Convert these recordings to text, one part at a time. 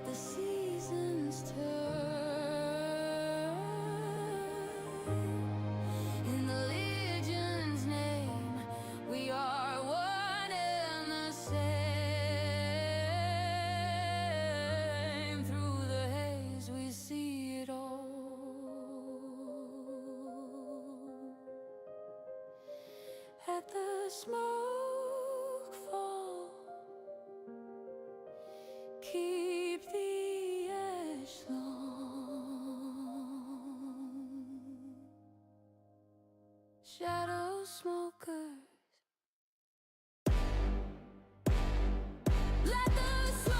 let the seasons turn. In the Legion's name, we are one and the same. Through the haze, we see it all. Let the smoke fall. Keep the ash long. Shadow smokers. Let the smoke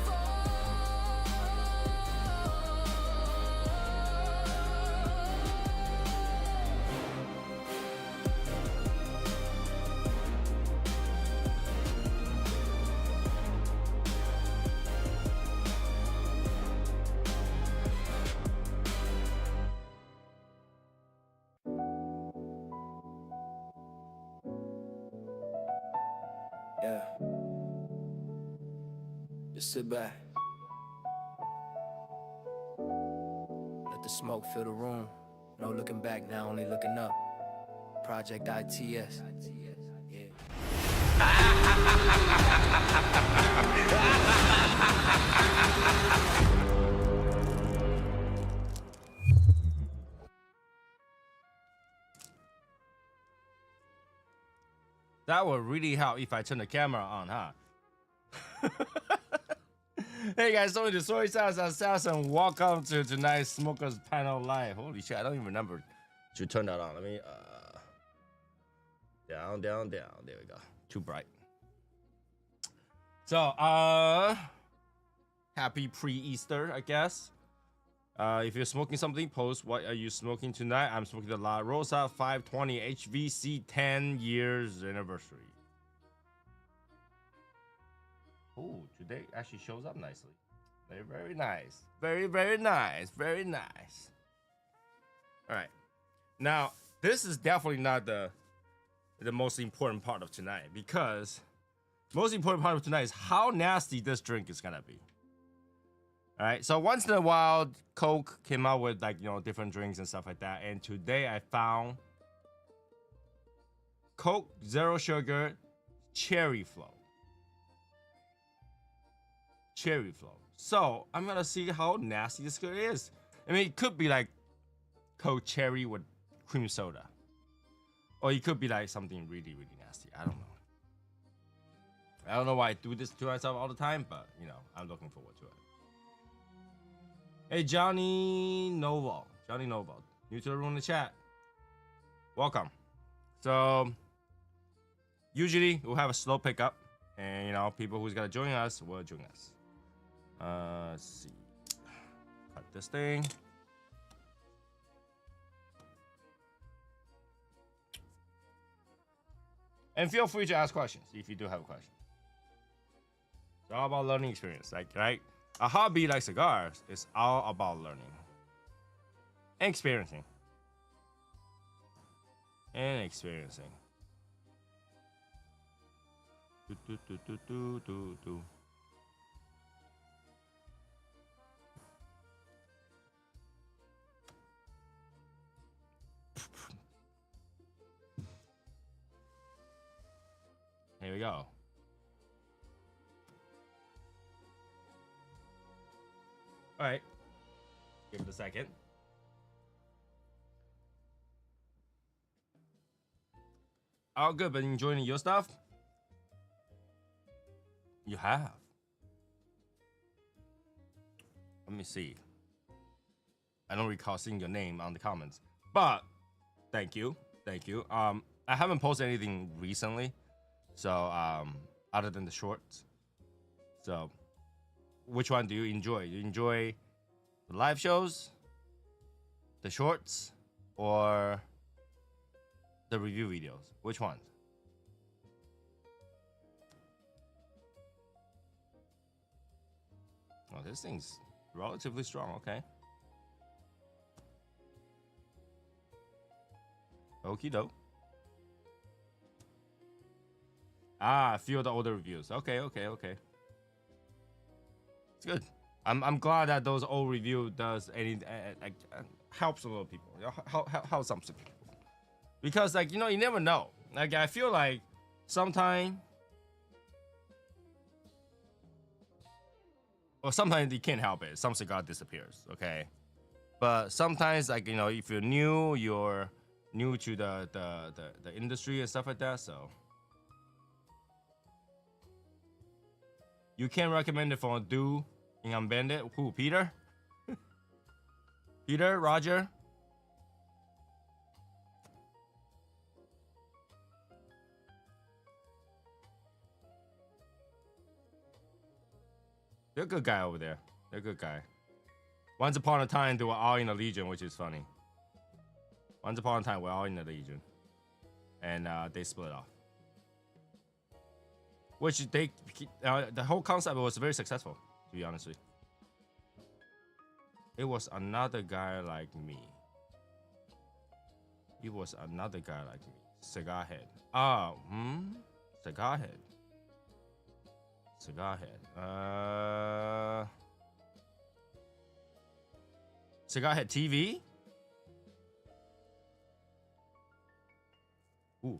fall. Yeah. Just sit back. Let the smoke fill the room. No looking back now, only looking up. Project ITS. Yeah. That would really help if I turn the camera on, huh? Hey guys, so the Soy Sauce and welcome to tonight's Smokers Panel Live. Holy shit, I don't even remember to turn that on. Let me down. There we go. Too bright. So happy pre-Easter, I guess. If you're smoking something, post what are you smoking tonight. I'm smoking the La Rosa 520 HVC 10 years anniversary. Oh, today actually shows up nicely. Very nice. Very nice. Very nice. All right. Now, this is definitely not the most important part of tonight, because most important part of tonight is how nasty this drink is gonna be. All right, so once in a while, Coke came out with different drinks and stuff like that. And today I found Coke Zero Sugar Cherry Flow. Cherry Flow. So I'm gonna see how nasty this good is. I mean, it could be like Coke Cherry with cream soda, or it could be like something really nasty. I don't know. I don't know why I do this to myself all the time, but I'm looking forward to it. Hey, Johnny Novo, new to the room in the chat. Welcome. So, usually we'll have a slow pickup, and people who's gonna join us will join us. Let's see. Cut this thing. And feel free to ask questions if you do have a question. It's all about learning experience, right? A hobby like cigars is all about learning and experiencing. Do. Here we go. All right, give it a second. All good, but enjoying your stuff? You have. Let me see. I don't recall seeing your name on the comments, but thank you. I haven't posted anything recently, so other than the shorts. So, which one do you enjoy? Do you enjoy the live shows, the shorts, or the review videos? Which ones? Oh, this thing's relatively strong. Okay. Okie doke. Ah, a few of the older reviews. Okay. It's good. I'm glad that those old review does any like helps a little people. You know, help some people. Because like you never know. Like I feel like sometimes sometimes you can't help it. Some cigar disappears, okay? But sometimes like if you're new to the industry and stuff like that, so you can recommend it for a dude in Unbended. Who, Peter? Peter, Roger? They're a good guy over there. They're a good guy. Once upon a time, they were all in the Legion, which is funny. Once upon a time, we're all in the Legion. And they split off. Which the whole concept was very successful, to be honest with you. It was another guy like me. It was another guy like me. Cigar Head. Cigar Head. Cigar Head. Cigar Head TV? Ooh.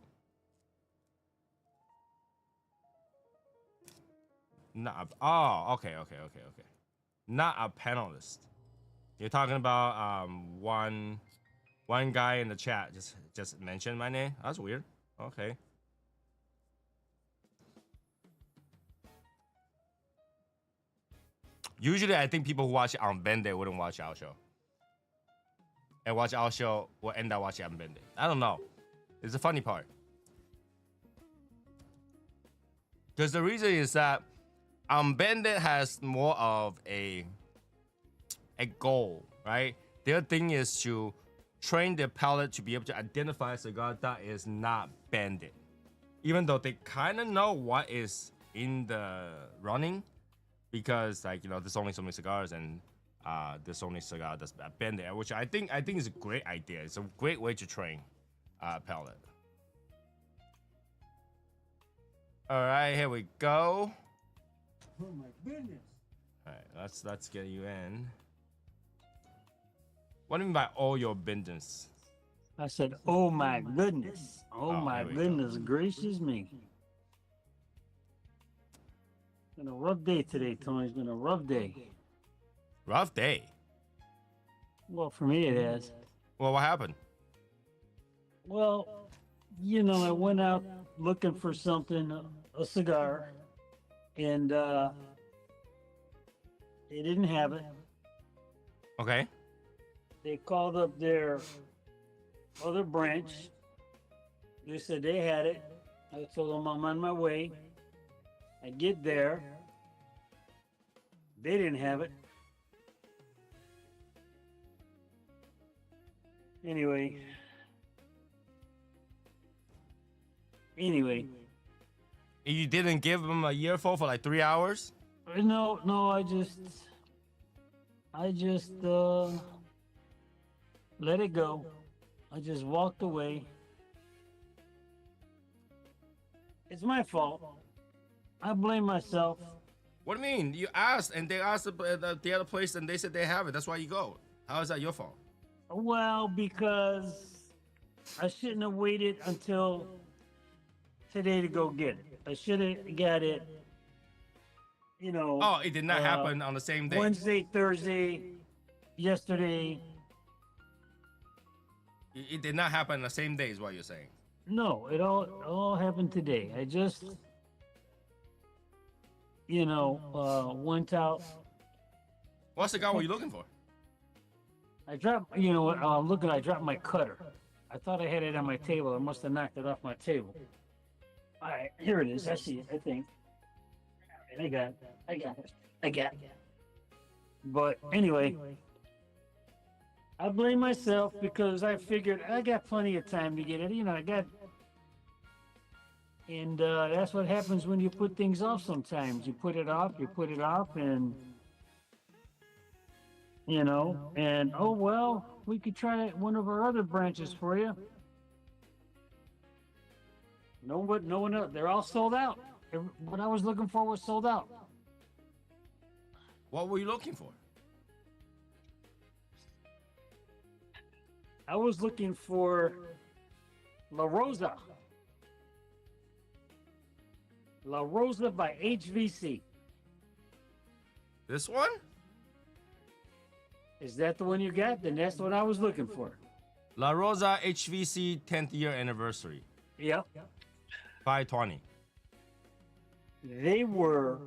Okay. Not a panelist. You're talking about one guy in the chat just mentioned my name. That's weird. Okay. Usually, I think people who watch it on Bende wouldn't watch our show. And watch our show will end up watching on Bende. I don't know. It's the funny part. Because the reason is that Bende has more of a goal, right? Their thing is to train their palate to be able to identify a cigar that is not banded. Even though they kind of know what is in the running, because like there's only so many cigars and there's only cigar that's banded, which I think is a great idea. It's a great way to train palate. All right, here we go. Oh my goodness. All right, let's get you in. What do you mean by all your business? I said, oh my goodness. Oh my goodness gracious me. It's been a rough day today, Tony. It's been a rough day. Rough day. Well, for me it has. Well, what happened? Well, I went out looking for something, a cigar, and they didn't have it. Okay. They called up their other branch. They said they had it. I told them I'm on my way. I get there. They didn't have it. Anyway. You didn't give them a earful for like 3 hours? No, I just let it go. I just walked away. It's my fault. I blame myself. What do you mean? You asked, and they asked the other place, and they said they have it. That's why you go. How is that your fault? Well, because I shouldn't have waited until today to go get it. I should have got it, Oh, it did not happen on the same day. Wednesday, Thursday, yesterday. It did not happen on the same day, is what you're saying. No, it all happened today. I just, went out. What cigar were you looking for? I dropped, I dropped my cutter. I thought I had it on my table. I must have knocked it off my table. All right, here it is. I see it, I think. I got it. But anyway, I blame myself because I figured I got plenty of time to get it. And that's what happens when you put things off sometimes. You put it off, and, and, oh, well, we could try one of our other branches for you. No one else. They're all sold out. What I was looking for was sold out. What were you looking for? I was looking for La Rosa. La Rosa by HVC. This one? Is that the one you got? Then that's what I was looking for. La Rosa HVC 10th year anniversary. Yep. 520. They were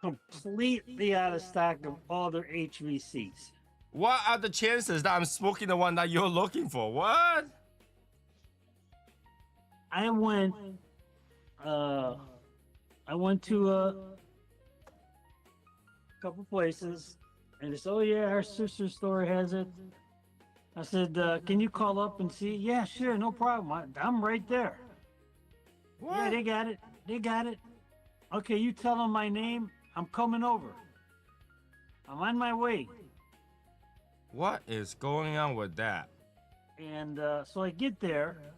completely out of stock of all their HVCs. What are the chances that I'm smoking the one that you're looking for? What? I went to a couple places and they said, oh yeah, our sister store has it. I said, can you call up and see? Yeah, sure, no problem. I'm right there. What? Yeah, they got it. They got it. Okay, you tell them my name. I'm coming over. I'm on my way. What is going on with that? And so I get there.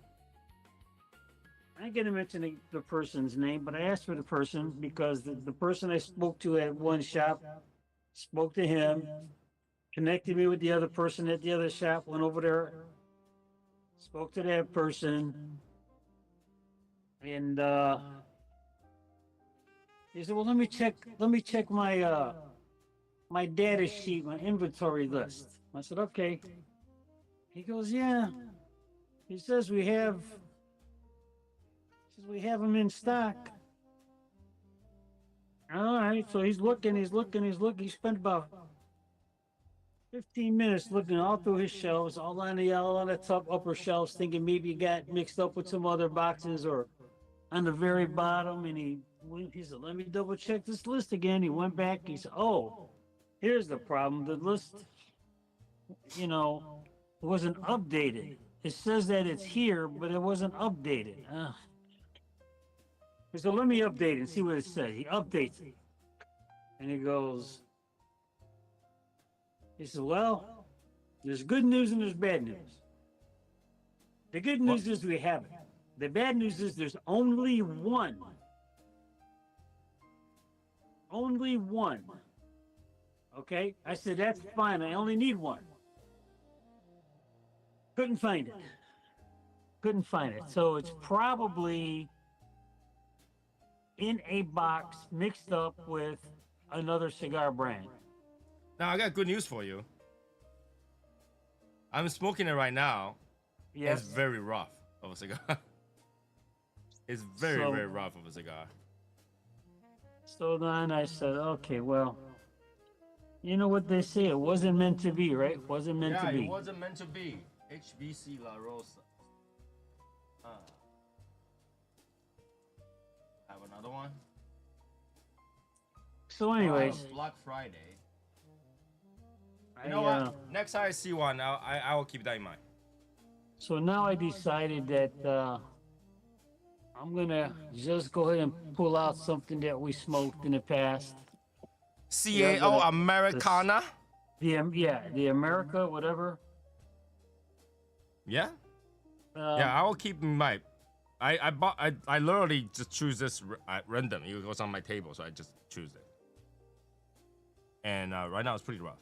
I ain't gonna mention the person's name, but I asked for the person because the person I spoke to at one shop spoke to him, connected me with the other person at the other shop, went over there, spoke to that person, and he said, well, let me check my my data sheet, my inventory list. I said, okay. He goes, yeah. He says we have them in stock. All right, so he's looking. He spent about 15 minutes looking all through his shelves, all on the top upper shelves, thinking maybe it got mixed up with some other boxes or on the very bottom. And he said, let me double check this list again. He went back. He said, oh, here's the problem. The list, wasn't updated. It says that it's here, but it wasn't updated. So let me update it and see what it says. He updates it. And he says, well, there's good news and there's bad news. The good news is we have it. The bad news is there's only one. Only one. Okay? I said, that's fine. I only need one. Couldn't find it. So it's probably in a box mixed up with another cigar brand. Now, I got good news for you. I'm smoking it right now. Yes. It's very rough of a cigar. It's very rough of a cigar. So then I said, okay, well, you know what they say, it wasn't meant to be, right? It wasn't meant to be. It wasn't meant to be. HBC La Rosa. Have another one. So anyways, Black Friday. You know what? Next time I see one, I will keep that in mind. So now I decided that I'm gonna just go ahead and pull out something that we smoked in the past. CAO Americana. The America, whatever. Yeah. Yeah, I will keep in mind. I literally just choose this random. It goes on my table, so I just choose it. And right now it's pretty rough.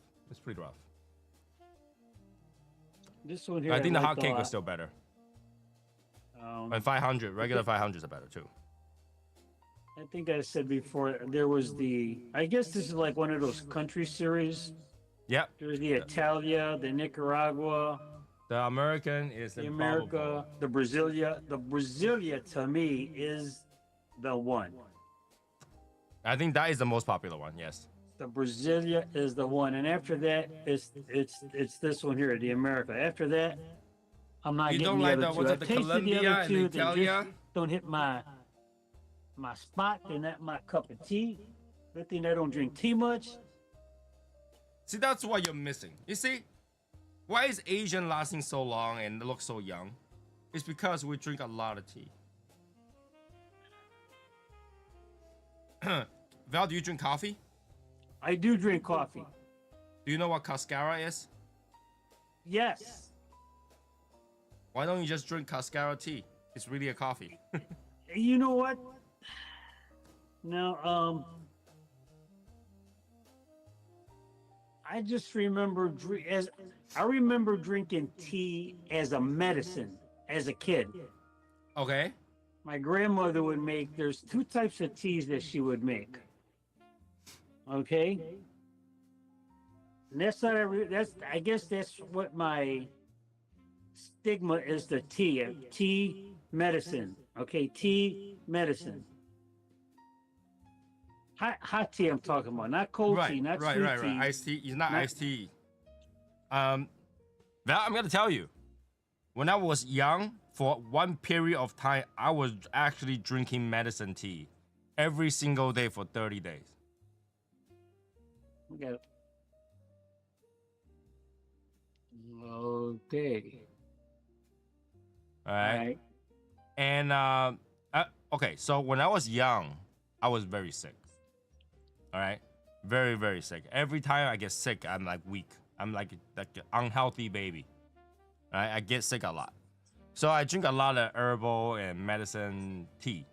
This one here. I think the hot cake was still better. And 500, regular 500s are better too. I think I said before there was I guess this is like one of those country series. Yep. There's the Italia, the Nicaragua. The American is the America, the Brasilia. The Brasilia to me is the one. I think that is the most popular one. Yes. The Brasilia is the one, and after that, it's this one here, the America. After that, I'm not getting the other two. I've tasted the other two. They just don't hit my spot. They're not my cup of tea. Good thing I don't drink tea much. See, that's what you're missing. You see, why is Asian lasting so long and look so young? It's because we drink a lot of tea. Val, do you drink coffee? I do drink coffee. Do you know what cascara is? Yes. Why don't you just drink cascara tea? It's really a coffee. You know what? Now, I just remember I remember drinking tea as a medicine as a kid. Okay. My grandmother would make. There's two types of teas that she would make. Okay, and that's not every. That's I guess that's what my stigma is. The tea, tea medicine. Okay, tea medicine. Hot tea. I'm talking about, not cold tea, not sweet tea. Iced tea. It's not Not- iced tea. Val, I'm gonna tell you. When I was young, for one period of time, I was actually drinking medicine tea every single day for 30 days. We got it. Okay. All All right. right. And okay, so when I was young, I was very sick. All right, very very sick. Every time I get sick, I'm like weak. I'm like an unhealthy baby. All right, I get sick a lot. So I drink a lot of herbal and medicine tea,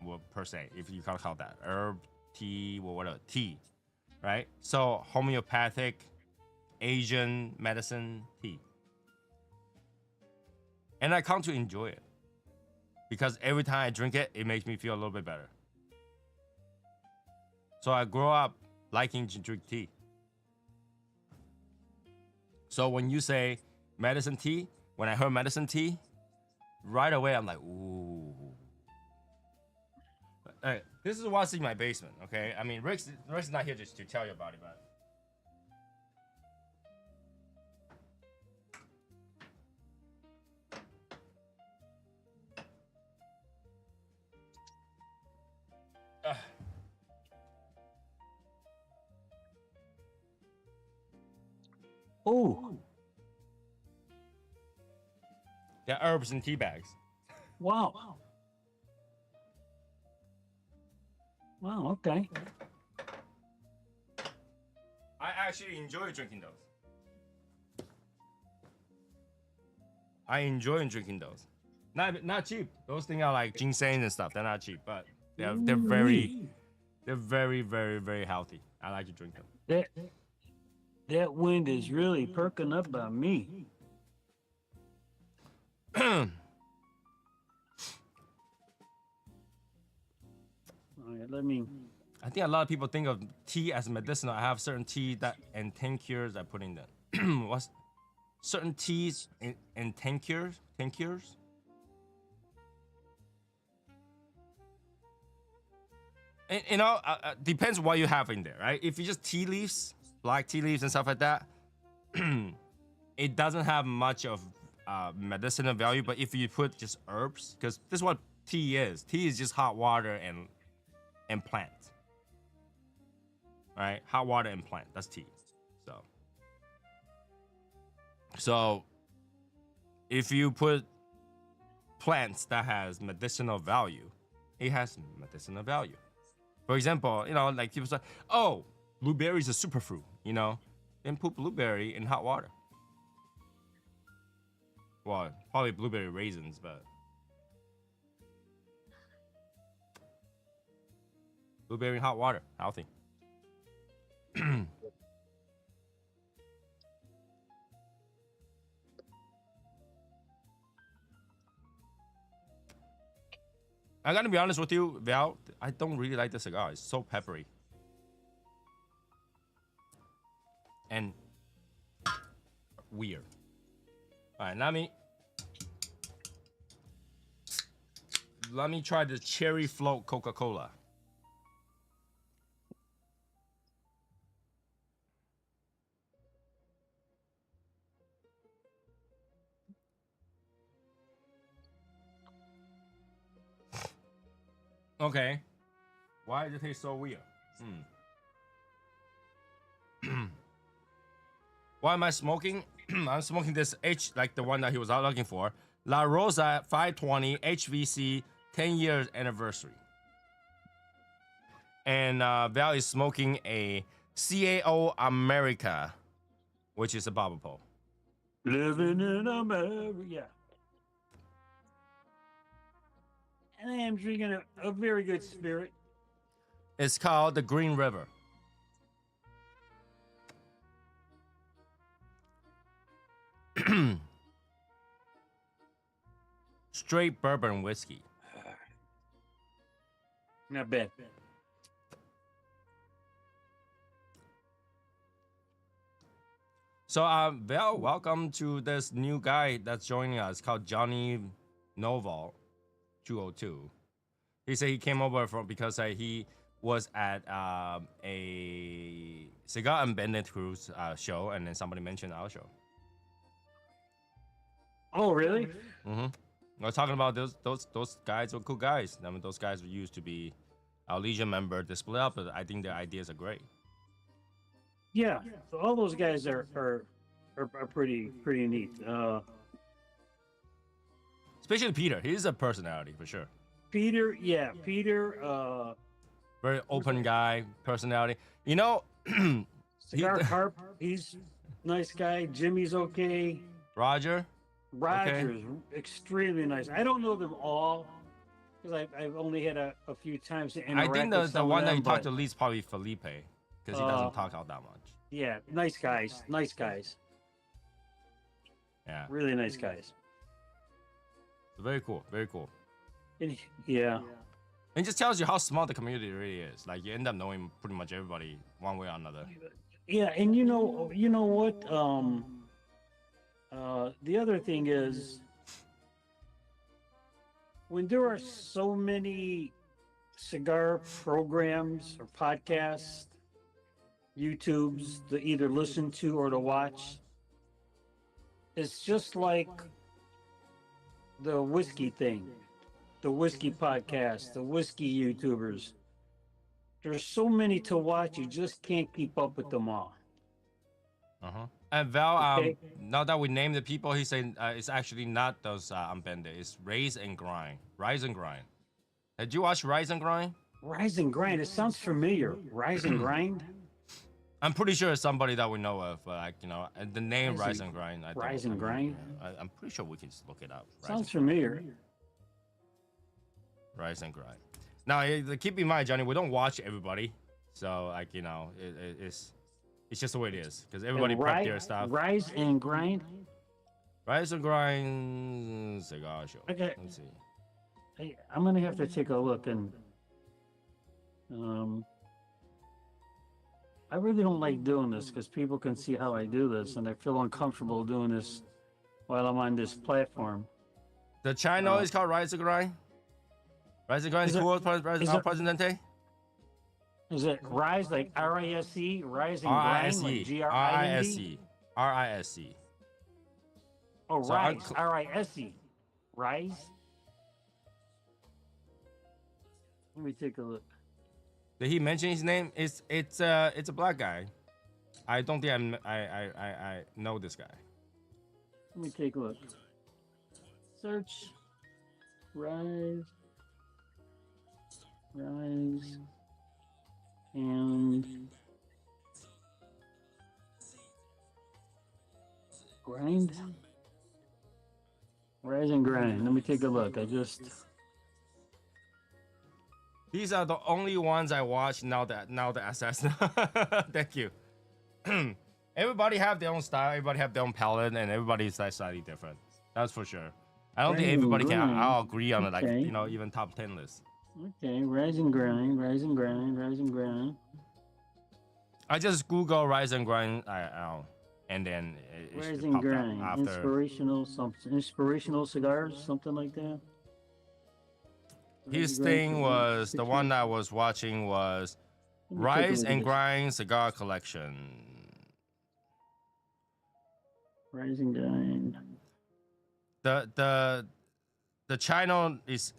well, per se, if you can call that herb tea or whatever tea, right? So homeopathic, Asian medicine tea, and I come to enjoy it because every time I drink it, it makes me feel a little bit better. So I grew up liking to drink tea. So when you say medicine tea, when I heard medicine tea, right away I'm like, ooh. Hey, this is what's in my basement, okay? I mean, Rick's not here just to tell you about it, but. Oh, They're herbs and tea bags. wow. Wow. Okay. I actually enjoy drinking those. I enjoy drinking those. Not cheap. Those things are like ginseng and stuff. They're not cheap, but they're very very healthy. I like to drink them. That wind is really perking up on me. All right, let me. I think a lot of people think of tea as medicinal. I have certain tea that and tinctures I put in them. What's certain teas and tinctures? Tinctures? And, you know, depends what you have in there, right? If you just tea leaves, black tea leaves and stuff like that, it doesn't have much of medicinal value. But if you put just herbs, because this is what tea is. Tea is just hot water and plant. Right? Hot water and plant. That's tea. So if you put plants that has medicinal value, it has medicinal value. For example, you know, like people say, oh, blueberry is a superfruit, you know, then put blueberry in hot water. Well, probably blueberry raisins, but blueberry in hot water, healthy. I gotta be honest with you, Val. I don't really like the cigar. It's so peppery. And weird. All right, let me try the cherry float Coca-Cola. Okay. Why does it taste so weird? Why am I smoking? I'm smoking this H, like the one that he was out looking for. La Rosa 520 HVC 10 years anniversary. And Val is smoking a CAO America, which is a bubble pole. Living in America. and I am drinking a very good spirit. It's called the Green River. Straight bourbon whiskey. Not bad. So, Val, welcome to this new guy that's joining us called Johnny Noval 202. He said he came over because he was at a Cigar and Bandit Cruise show, and then somebody mentioned our show. Oh, really? Mm-hmm. We're talking about those guys were cool guys. I mean, those guys used to be our Legion member. They split up, but I think their ideas are great. Yeah. So all those guys are pretty neat. Especially Peter. He's a personality for sure. Peter, yeah, Peter. Very open guy, personality. You know, Cigar Carp, he's nice guy. Jimmy's okay. Roger. Roger's extremely nice. I don't know them all because I've only had a few times to interact. I think with the some one of that them, you talked but to least probably Felipe because he doesn't talk out that much. yeah, nice guys. Nice guys. Yeah. Really nice guys. Very cool. Very cool. And, yeah. It just tells you how small the community really is. Like you end up knowing pretty much everybody one way or another. Yeah, and you know what? The other thing is when there are so many cigar programs or podcasts, YouTubes to either listen to or to watch, it's just like the whiskey thing, the whiskey podcast, the whiskey YouTubers. There's so many to watch, you just can't keep up with them all. Uh-huh. And Val, Okay. now that we named the people, he said it's actually not those unbended. It's Rise and Grind. Rise and Grind. Did you watch Rise and Grind? Rise and Grind, it sounds familiar. Rise and Grind? I'm pretty sure it's somebody that we know of, like, you know, and the name Rise Rise and Grind. Rise and Grind? I'm pretty sure we can just look it up. Sounds familiar. Rise and Grind. Now, keep in mind, Johnny, we don't watch everybody. So, like, you know, it's just the way it is. Because everybody prep their stuff. Rise and Grind? Rise and Grind cigar show. Okay. Let's see. Hey, I'm going to have to take a look and... I really don't like doing this because people can see how I do this, and I feel uncomfortable doing this while I'm on this platform. The channel is called Rise and Grind. Rise and Grind is cool. Presidente. Is it Rise like R-I-S-E? Rise and Grind like G-R-I-N-D? R-I-S-E. Oh, So Rise. R-I-S-E. Rise? Let me take a look. Did he mention his name? It's a black guy. I don't think I know this guy. Let me take a look. Search. Rise. And Grind. Rise and Grind. Let me take a look. These are the only ones I watch now that assess. Thank you. Everybody have their own style. Everybody have their own palette, and everybody's slightly different. That's for sure. I don't think everybody can all agree on it, like, you know, even top 10 list. Okay, Rise and Grind. I just Google Rise and Grind, and then it Rise should and pop up Grind. after. Inspirational cigars, something like that. His thing was the one I was watching was Rise and Grind Cigar Collection. Rise and Grind. The channel is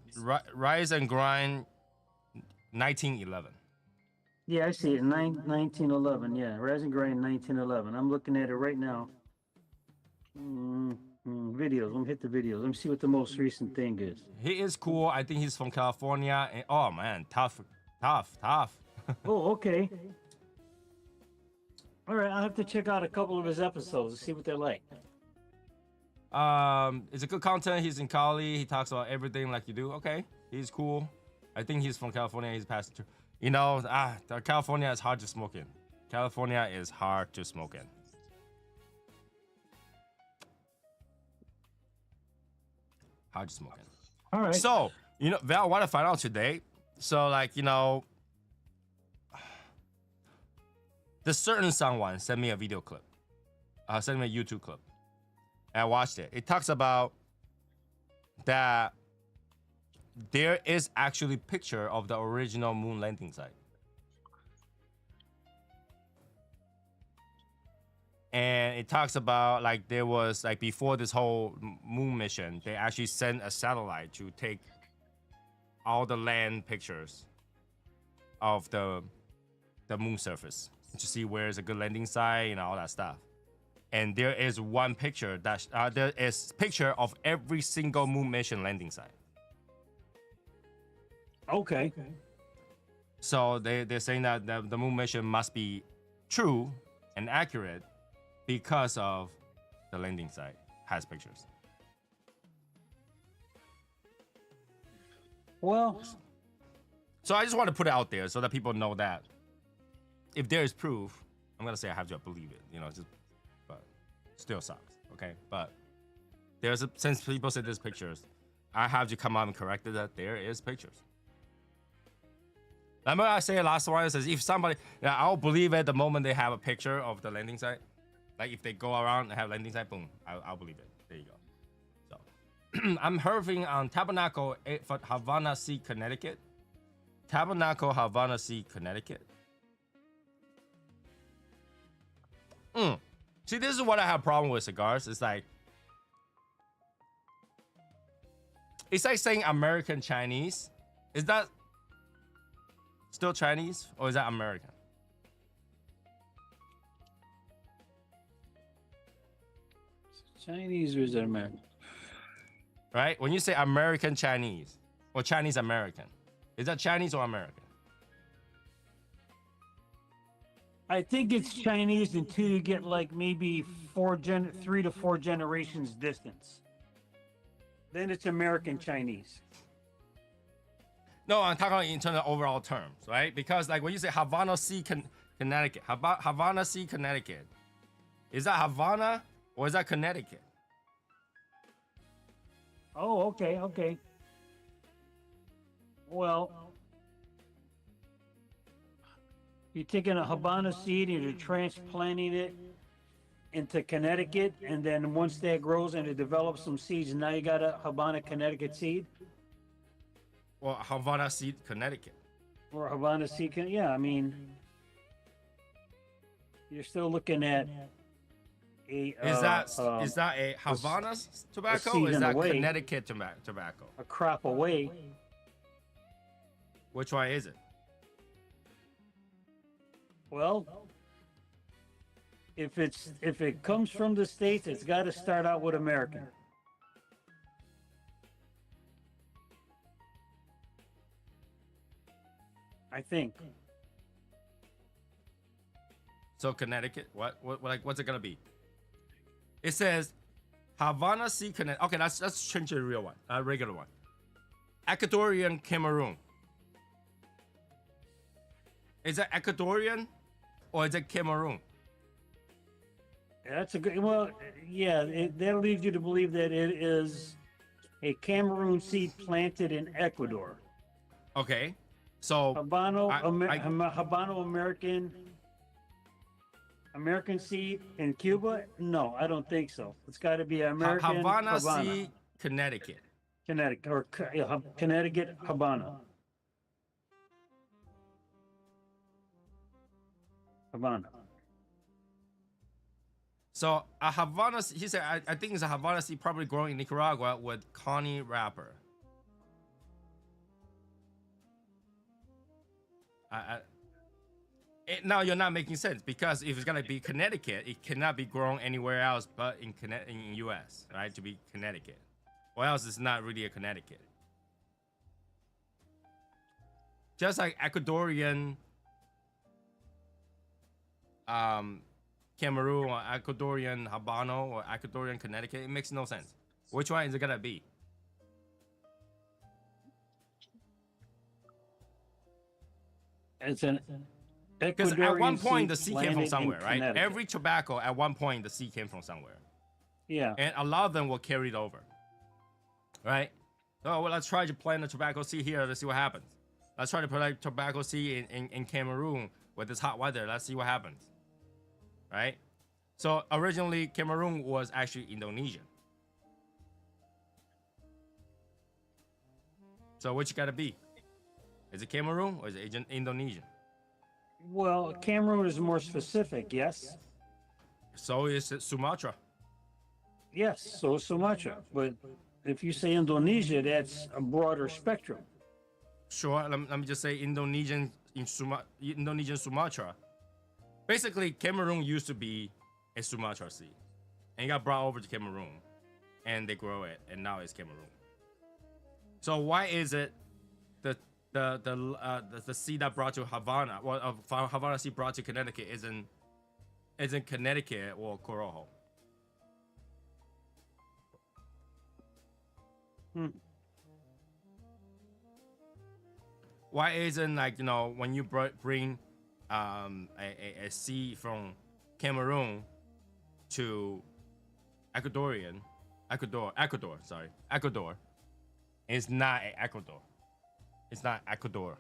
Rise and Grind 1911. Yeah, I see it. 1911. Yeah, Rise and Grind 1911. I'm looking at it right now. Videos. Let me hit the videos. Let me see what the most recent thing is. He is cool. I think he's from California. And oh man, tough. Oh, okay. All right, I'll have to check out a couple of his episodes and see what they're like. It's a good content. He's in Cali. He talks about everything like you do. Okay, he's cool. I think he's from California. He's passed through. You know, California is hard to smoke in. California is hard to smoke in. Hard to smoke in. All right. So, you know, Val, what I found out today. So, like, you know, the certain someone sent me a video clip. Sent me a YouTube clip. And I watched it. It talks about that there is actually picture of the original moon landing site. And it talks about like there was like before this whole moon mission, they actually sent a satellite to take all the land pictures of the moon surface to see where is a good landing site and all that stuff. And there is one picture that there is picture of every single moon mission landing site. Okay. So they're saying that the moon mission must be true and accurate because of the landing site has pictures. Well, So I just want to put it out there so that people know that if there is proof, I'm gonna say I have to believe it, you know, just but still sucks, okay? But since people say there's pictures, I have to come out and correct it that there is pictures. Remember I say last one, it says if somebody, I'll believe it the moment they have a picture of the landing site. Like if they go around and have landing site, boom, I'll believe it. There you go. So I'm surfing on Tabernacle Havana Sea, Connecticut. Tabernacle Havana Sea, Connecticut. See, this is what I have a problem with cigars. It's like saying American Chinese. Is that still Chinese or is that American? Chinese or is it American? Right? When you say American Chinese or Chinese American, is that Chinese or American? I think it's Chinese until you get like maybe 3 to 4 generations distance. Then it's American Chinese. No, I'm talking in terms of overall terms, right? Because like when you say Havana Sea, Connecticut, Havana Sea, Connecticut, is that Havana or is that Connecticut? Oh, okay. Well, you're taking a Habana seed and you're transplanting it into Connecticut, and then once that grows and it develops some seeds, now you got a Habana, Connecticut seed? Well, Havana Sea, Connecticut. Or Havana seed, yeah, I mean, you're still looking at a... Is that a Havana tobacco or is that Connecticut tobacco? A crop away. Which one is it? Well, if it comes from the States, it's got to start out with American. I think. So Connecticut, what's it gonna be? It says Havana Sea, Connecticut. Okay, let's change to the real one, regular one. Ecuadorian Cameroon. Is it Ecuadorian or is it Cameroon? That's a good. Well, yeah, that leads you to believe that it is a Cameroon seed planted in Ecuador. Okay, so Habano American seed in Cuba? No, I don't think so. It's got to be American Havana Sea, Connecticut. Connecticut Habana. Havana. So a Havana, he said, I think it's a Havana seed probably growing in Nicaragua with Connie wrapper. Now you're not making sense because if it's gonna be Connecticut, it cannot be grown anywhere else but in U.S. right? To be Connecticut, or else it's not really a Connecticut. Just like Ecuadorian Cameroon or Ecuadorian Habano or Ecuadorian Connecticut. It makes no sense. Which one is it gonna be? It's an Because at one Ecuadorian point the seed seed came from landed in somewhere, right? Connecticut. Every tobacco at one point the seed came from somewhere, Yeah. and a lot of them were carried over, right? Oh well, let's try to plant a tobacco seed here. Let's see what happens. Let's try to plant tobacco seed in Cameroon with this hot weather. Let's see what happens, right? So originally Cameroon was actually Indonesian. So which gotta be? Is it Cameroon or is it Indonesian? Well, Cameroon is more specific, yes. So is it Sumatra. Yes, so is Sumatra. But if you say Indonesia, that's a broader spectrum. Sure, let me just say Indonesian Sumatra. Basically, Cameroon used to be a Sumatra seed, and it got brought over to Cameroon, and they grow it, and now it's Cameroon. So why is it the seed that brought to Havana, well, Havana seed brought to Connecticut isn't Connecticut or Corojo? Why isn't, like, when you bring a seed from Cameroon to Ecuador, it's not Ecuador. It's not Ecuador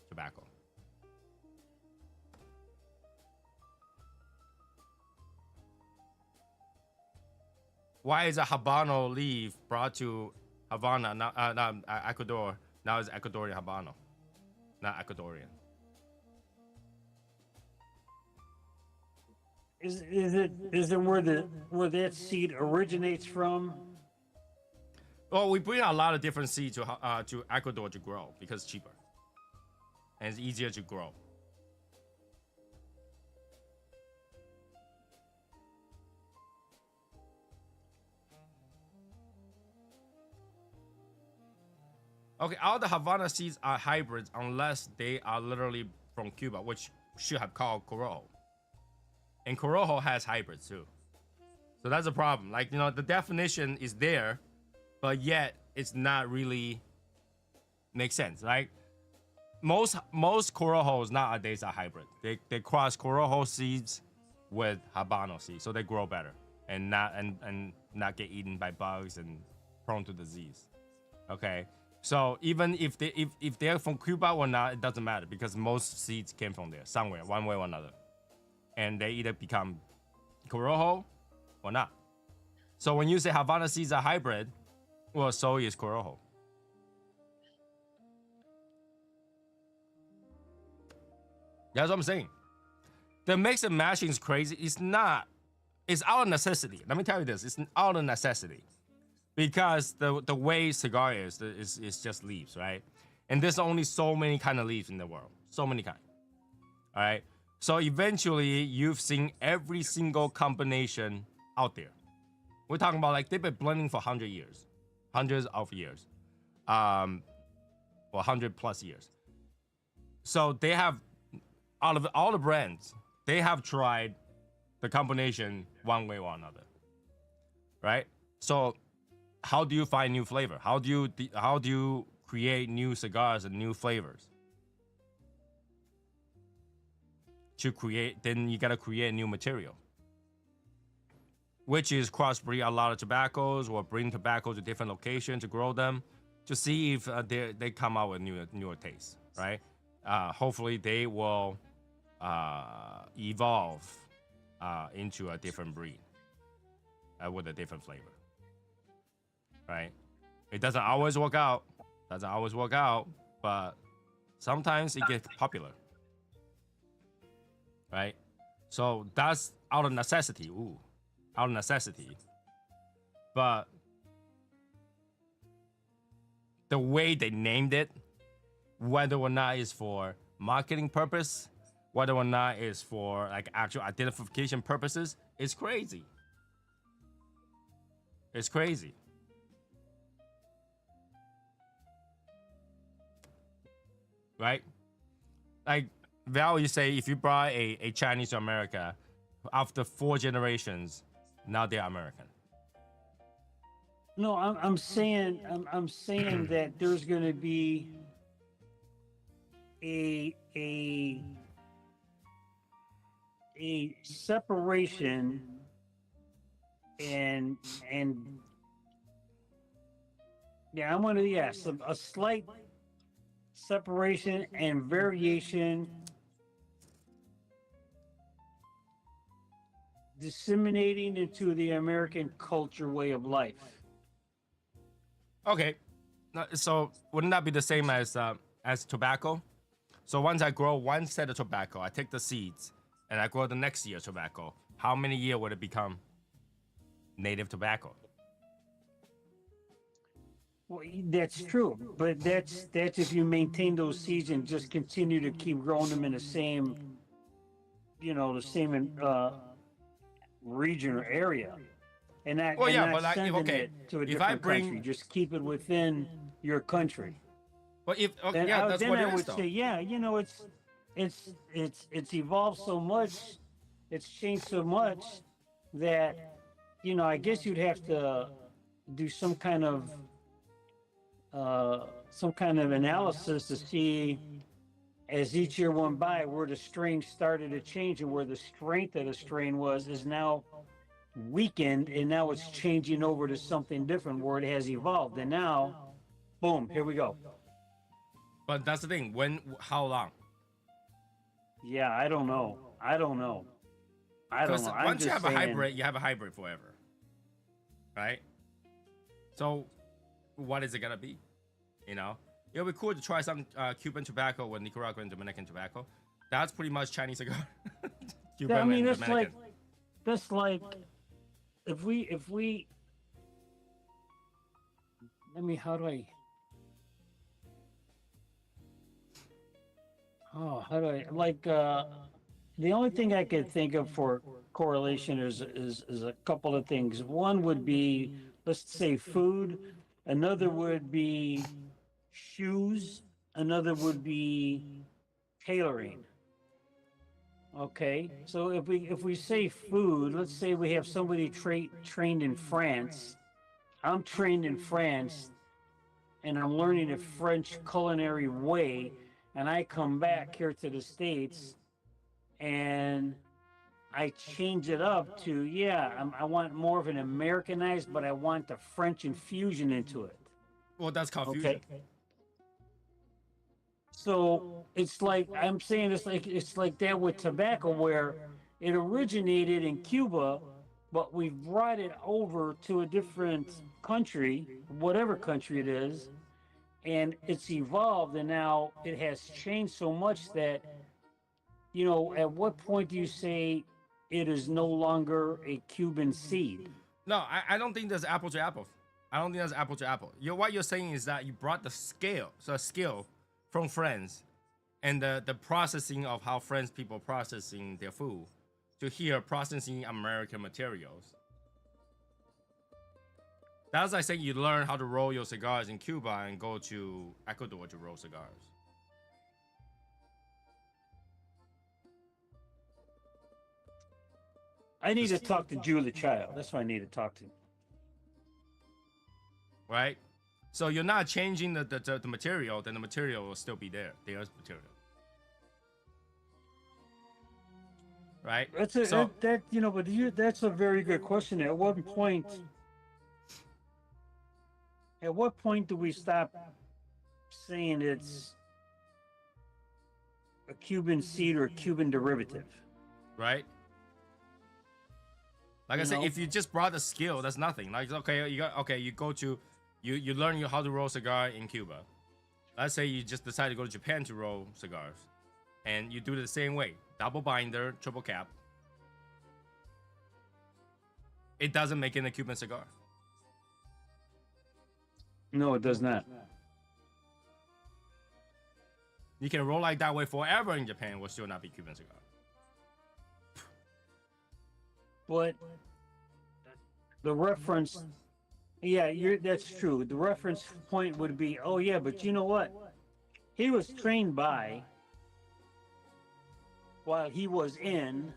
tobacco. Why is a Habano leaf brought to Havana, not Ecuador? Now it's Ecuadorian Habano, not Ecuadorian. Is it where that seed originates from? Well, we bring a lot of different seeds to Ecuador to grow because it's cheaper and it's easier to grow. Okay, all the Havana seeds are hybrids unless they are literally from Cuba, which should have called Corojo. And Corojo has hybrids too. So that's a problem. Like, the definition is there, but yet it's not really make sense, right? Most Corojos nowadays are hybrid. They cross Corojo seeds with Habano seeds, so they grow better and not get eaten by bugs and prone to disease. Okay, so even if they're from Cuba or not, it doesn't matter because most seeds came from there somewhere, one way or another, and they either become Corojo or not. So when you say Havana seeds are hybrid, well, so is Corojo. That's what I'm saying. The mix and matching is crazy. It's not. It's out of necessity. Let me tell you this. It's out of necessity. Because the way cigar is just leaves, right? And there's only so many kind of leaves in the world. So many kind. All right? So eventually, you've seen every single combination out there. We're talking about, like, they've been blending for 100 years. Hundreds of years. Or 100 plus years. So they have, out of all the brands, they have tried the combination one way or another. Right? So how do you find new flavor? How do you create new cigars and new flavors? Then you gotta create new material, which is crossbreed a lot of tobaccos or bring tobacco to different locations to grow them to see if they come out with newer tastes, right? Hopefully they will evolve into a different breed with a different flavor, right? It doesn't always work out, but sometimes it gets popular, right? So that's out of necessity. Out of necessity. But the way they named it, whether or not it's for marketing purpose, whether or not it's for, like, actual identification purposes, it's crazy. It's crazy. Right? Like, Val, you say if you brought a Chinese to America, After 4 generations, now they're American. No, I'm saying I'm saying that there's going to be a a a separation and yeah, I'm gonna yes, a slight separation and variation disseminating into the American culture way of life. Okay, so wouldn't that be the same as tobacco? So once I grow one set of tobacco, I take the seeds and I grow the next year tobacco. How many years would it become native tobacco? Well, that's true, but that's if you maintain those seeds and just continue to keep growing them in the same, the same region or area, and not Well, and yeah, not but like, sending okay, it to a if I different country. bring, Just keep it within your country. well, if okay, Then yeah, I, that's then what I it is would though. say, yeah, it's evolved so much, it's changed so much that I guess you'd have to do some kind of analysis to see as each year went by where the strain started to change and where the strength of the strain is now weakened, and now it's changing over to something different where it has evolved, and now boom, here we go. But that's the thing. How long? Yeah, I don't know. Because I'm once you just have a saying. hybrid, you have a hybrid forever, right? So, what is it gonna be? It'll be cool to try some Cuban tobacco or Nicaraguan Dominican tobacco. That's pretty much Chinese cigar. Cuban I mean, and that's Dominican. like if we let me how do I how do I like the only thing I could think of for correlation is a couple of things. One would be, let's say, food. Another would be shoes. Another would be tailoring. Okay, so if we say food, let's say we have somebody trained in France. I'm trained in France, and I'm learning a French culinary way, and I come back here to the States, and I change it up to, I want more of an Americanized, but I want the French infusion into it. Well, that's called Okay. fusion. So it's like I'm saying, it's like that with tobacco, where it originated in Cuba, but we've brought it over to a different country, whatever country it is, and it's evolved, and now it has changed so much that, at what point do you say it is no longer a Cuban seed? No, I don't think there's apple to apple. I don't think that's apple to apple. What you're saying is that you brought the skill from France and the processing of how French people processing their food to here processing American materials. That's like saying you learn how to roll your cigars in Cuba and go to Ecuador to roll cigars. I need to talk to Julie Child. That's what I need to talk to. Right? So you're not changing the material, then the material will still be there. There's material. Right? That's that's a very good question. At what point do we stop saying it's a Cuban seed or a Cuban derivative? Right? Like I said, if you just brought the skill, that's nothing. Like, you learn how to roll cigar in Cuba. Let's say you just decide to go to Japan to roll cigars, and you do it the same way: double binder, triple cap. It doesn't make it a Cuban cigar. No, it does not. You can roll like that way forever in Japan, it will still not be Cuban cigar. But the reference, that's true. The reference point would be, oh yeah, but you know what? He was trained by, while he was in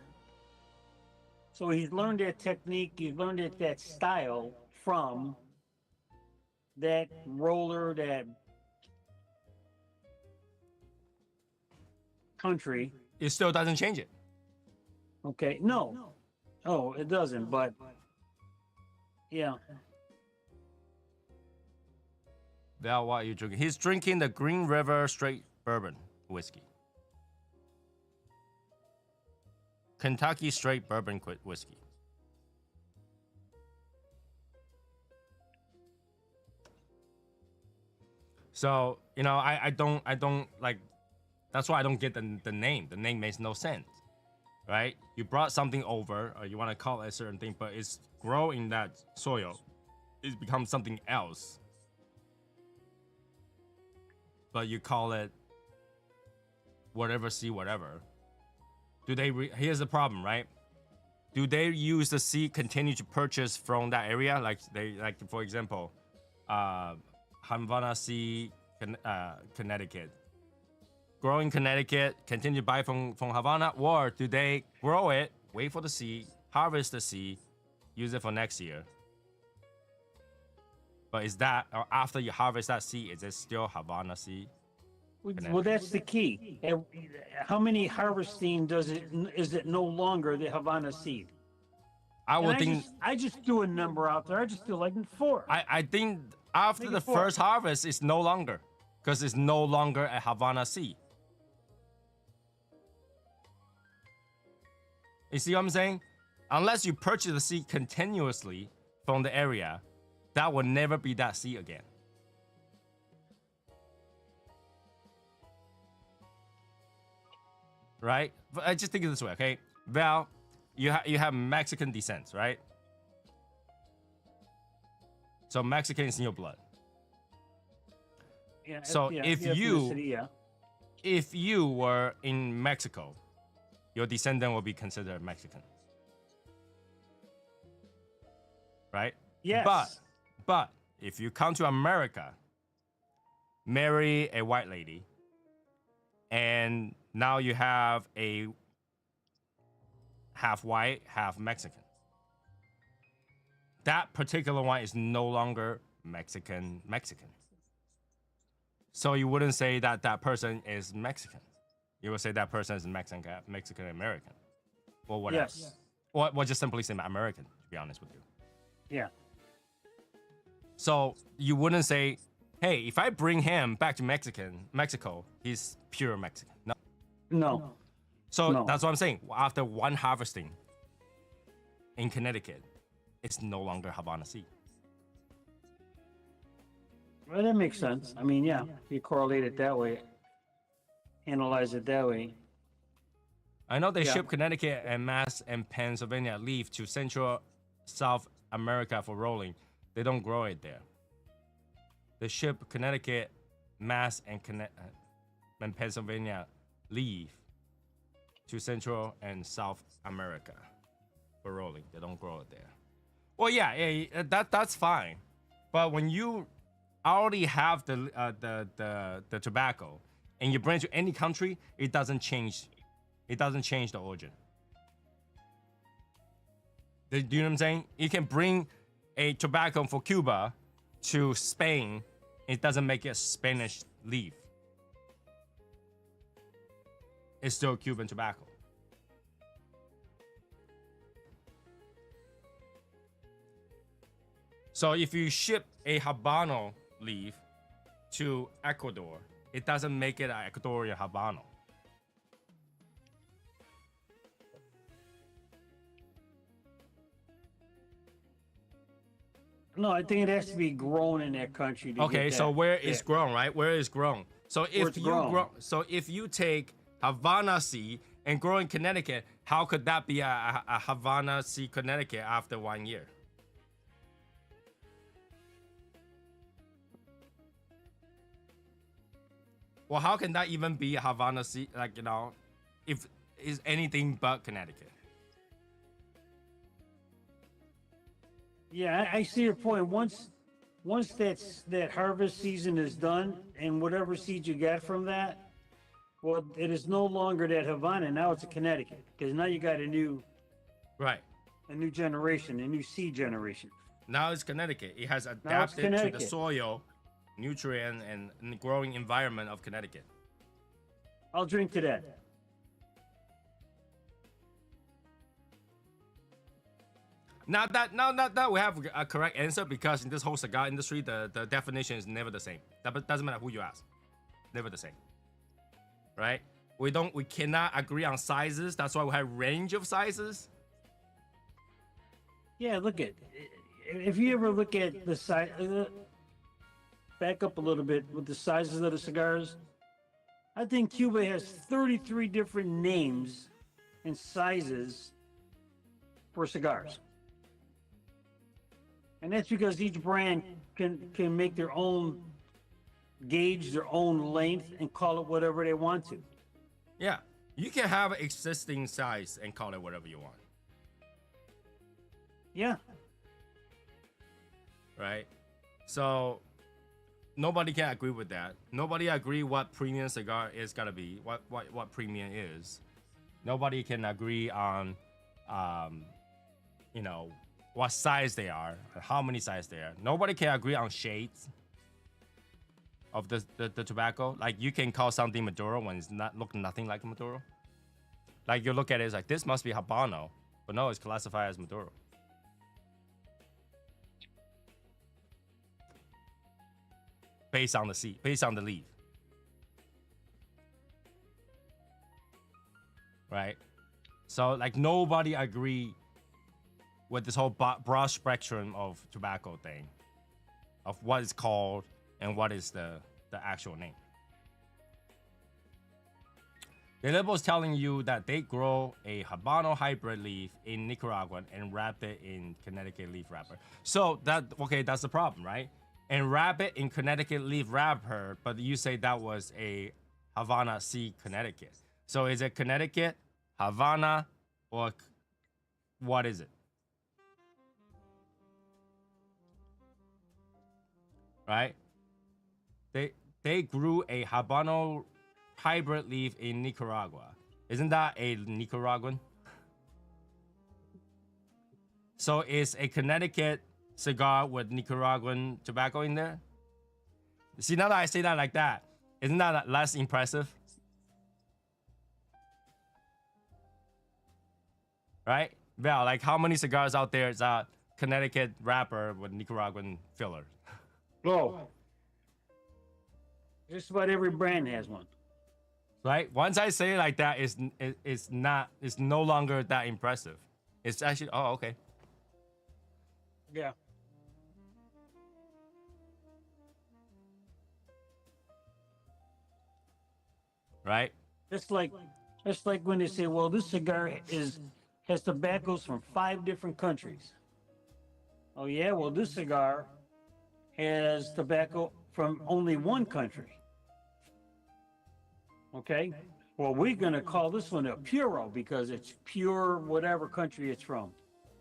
So he's learned that technique. He's learned that style from that roller, that country. It still doesn't change it. Okay, no, oh, it doesn't. But yeah, Val, what are you drinking? He's drinking the Green River Straight Bourbon whiskey. Kentucky Straight Bourbon whiskey. So, you know, I don't like, that's why I don't get the name. The name makes no sense, right? You brought something over, or you want to call it a certain thing, but it's grow in that soil. It's become something else. But you call it whatever, see whatever. Do they, here's the problem, right? Do they use the seed continue to purchase from that area? Like they, like for example, Havana seed, Connecticut. Grow in Connecticut, continue to buy from Havana, or do they grow it, wait for the seed, harvest the seed, use it for next year? But is that, or after you harvest that seed, is it still Havana seed? well, that's the key. How many harvesting is it no longer the Havana seed? I would think. I just threw a number out there. I just feel like 4. I think after Make it the 4. first harvest, it's no longer, because it's no longer a Havana seed. You see what I'm saying? Unless you purchase the seed continuously from the area, that will never be that seed again. Right? But I just think of it this way, okay? Val, you have Mexican descent, right? So Mexican is in your blood. Yeah, So yeah, if yeah, you ethnicity, yeah. if you were in Mexico, your descendant will be considered Mexican. Right? Yes. But if you come to America, marry a white lady, and now you have a half white, half Mexican. That particular one is no longer Mexican. So you wouldn't say that that person is Mexican. You would say that person is Mexican American, or whatever. Yes. Or just simply say American, to be honest with you. Yeah. So you wouldn't say, hey, if I bring him back to Mexico, he's pure Mexican. No. No. So No. that's what I'm saying. After one harvesting in Connecticut, it's no longer Havana seed. Well, that makes sense. I mean, yeah, if you correlate it that way, analyze it that way. I know they Yeah. ship Connecticut and Mass and Pennsylvania leaf to Central South America for rolling. They don't grow it there. They ship Connecticut, Mass, and Pennsylvania leaf to Central and South America for rolling. They don't grow it there. Well, yeah, that's fine. But when you already have the tobacco and you bring it to any country, it doesn't change. It doesn't change the origin. Do you know what I'm saying? You can bring a tobacco for Cuba to Spain. It doesn't make it Spanish leaf. It's still Cuban tobacco. So if you ship a Habano leaf to Ecuador, it doesn't make it an Ecuadorian Habano. No, I think it has to be grown in that country. To Okay, get so that. where is grown, right? Where is grown? So if it's you grown. grow, so if you take Havana seed and grow in Connecticut, how could that be a Havana seed Connecticut after 1 year? Well, how can that even be a Havana seed? Like, you know, if is anything but Connecticut. Yeah, I see your point. Once that harvest season is done, and whatever seed you got from that, well, it is no longer that Havana. Now it's a Connecticut because now you got a new. Right. A new generation, a new seed generation. Now it's Connecticut. It has Now it's adapted to the Connecticut. soil, nutrient, and growing environment of Connecticut. I'll drink to that. Not that we have a correct answer, because in this whole cigar industry, the definition is never the same. That doesn't matter who you ask, never the same, right? We cannot agree on sizes. That's why we have range of sizes. Yeah, look at. If you ever look at the size, back up a little bit with the sizes of the cigars. I think Cuba has 33 different names and sizes for cigars. And that's because each brand can make their own gauge, their own length, and call it whatever they want to. Yeah, you can have existing size and call it whatever you want, Yeah. right? So nobody can agree with that. Nobody agree what premium cigar is gonna be, what premium is. Nobody can agree on, you know, what size they are, how many size they are. Nobody can agree on shades of the tobacco. Like, you can call something Maduro when it's not look nothing like Maduro. Like, you look at it, it's like, this must be Habano, but no, it's classified as Maduro. Based on the seed, based on the leaf, right? So like, nobody agree with this whole broad spectrum of tobacco thing, of what is called and what is the actual name. The label is telling you that they grow a Habano hybrid leaf in Nicaragua and wrap it in Connecticut leaf wrapper. So that's the problem, right? And wrap it in Connecticut leaf wrapper, but you say that was a Havana C Connecticut. So is it Connecticut, Havana, or what is it? Right? They grew a Habano hybrid leaf in Nicaragua. Isn't that a Nicaraguan? So is a Connecticut cigar with Nicaraguan tobacco in there? See, now that I say that like that, isn't that less impressive? Right? Val, like, how many cigars out there is a Connecticut wrapper with Nicaraguan filler? Oh, just about every brand has one. Right? Once I say it like that, it's no longer that impressive. It's actually, oh, okay. Yeah. Right? It's like when they say, well, this cigar has tobaccos from 5 different countries. Oh yeah, well, this cigar has tobacco from only one country. Okay, well, we're gonna call this one a puro because it's pure whatever country it's from.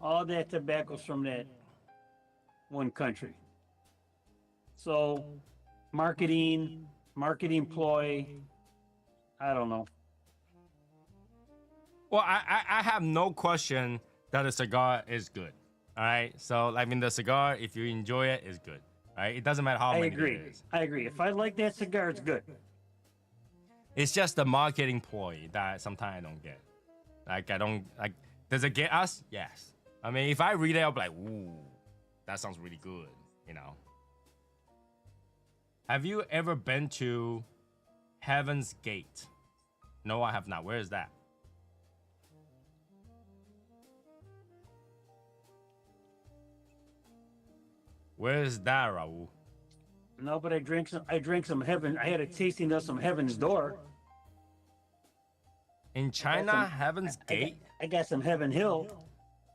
All that tobacco's from that one country. So marketing ploy, I don't know. Well, I have no question that a cigar is good. All right. So, I mean, the cigar, if you enjoy it, is good. All right. It doesn't matter how I many agree. it is. I agree. If I like that cigar, it's good. It's just the marketing ploy that sometimes I don't get. Like, I don't, like, does it get us? Yes. I mean, if I read it, I'll be like, ooh, that sounds really good, you know. Have you ever been to Heaven's Gate? No, I have not. Where is that? Where is that, Raul? No, but I drank some heaven. I had a tasting of some Heaven's Door. In China, Heaven's Gate? I got some Heaven Hill.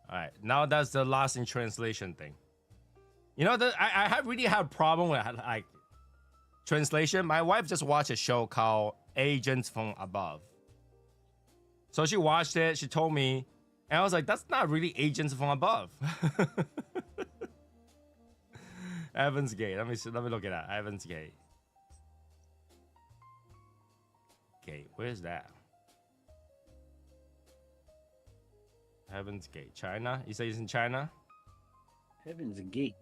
All right, now that's the lost in translation thing. You know, I have really had a problem with like translation. My wife just watched a show called Agents from Above. So she watched it. She told me, and I was like, "That's not really Agents from Above." Heaven's Gate. Let me look at that. Heaven's Gate. Okay, where's that? Heaven's Gate, China. You say it's in China? Heaven's Gate.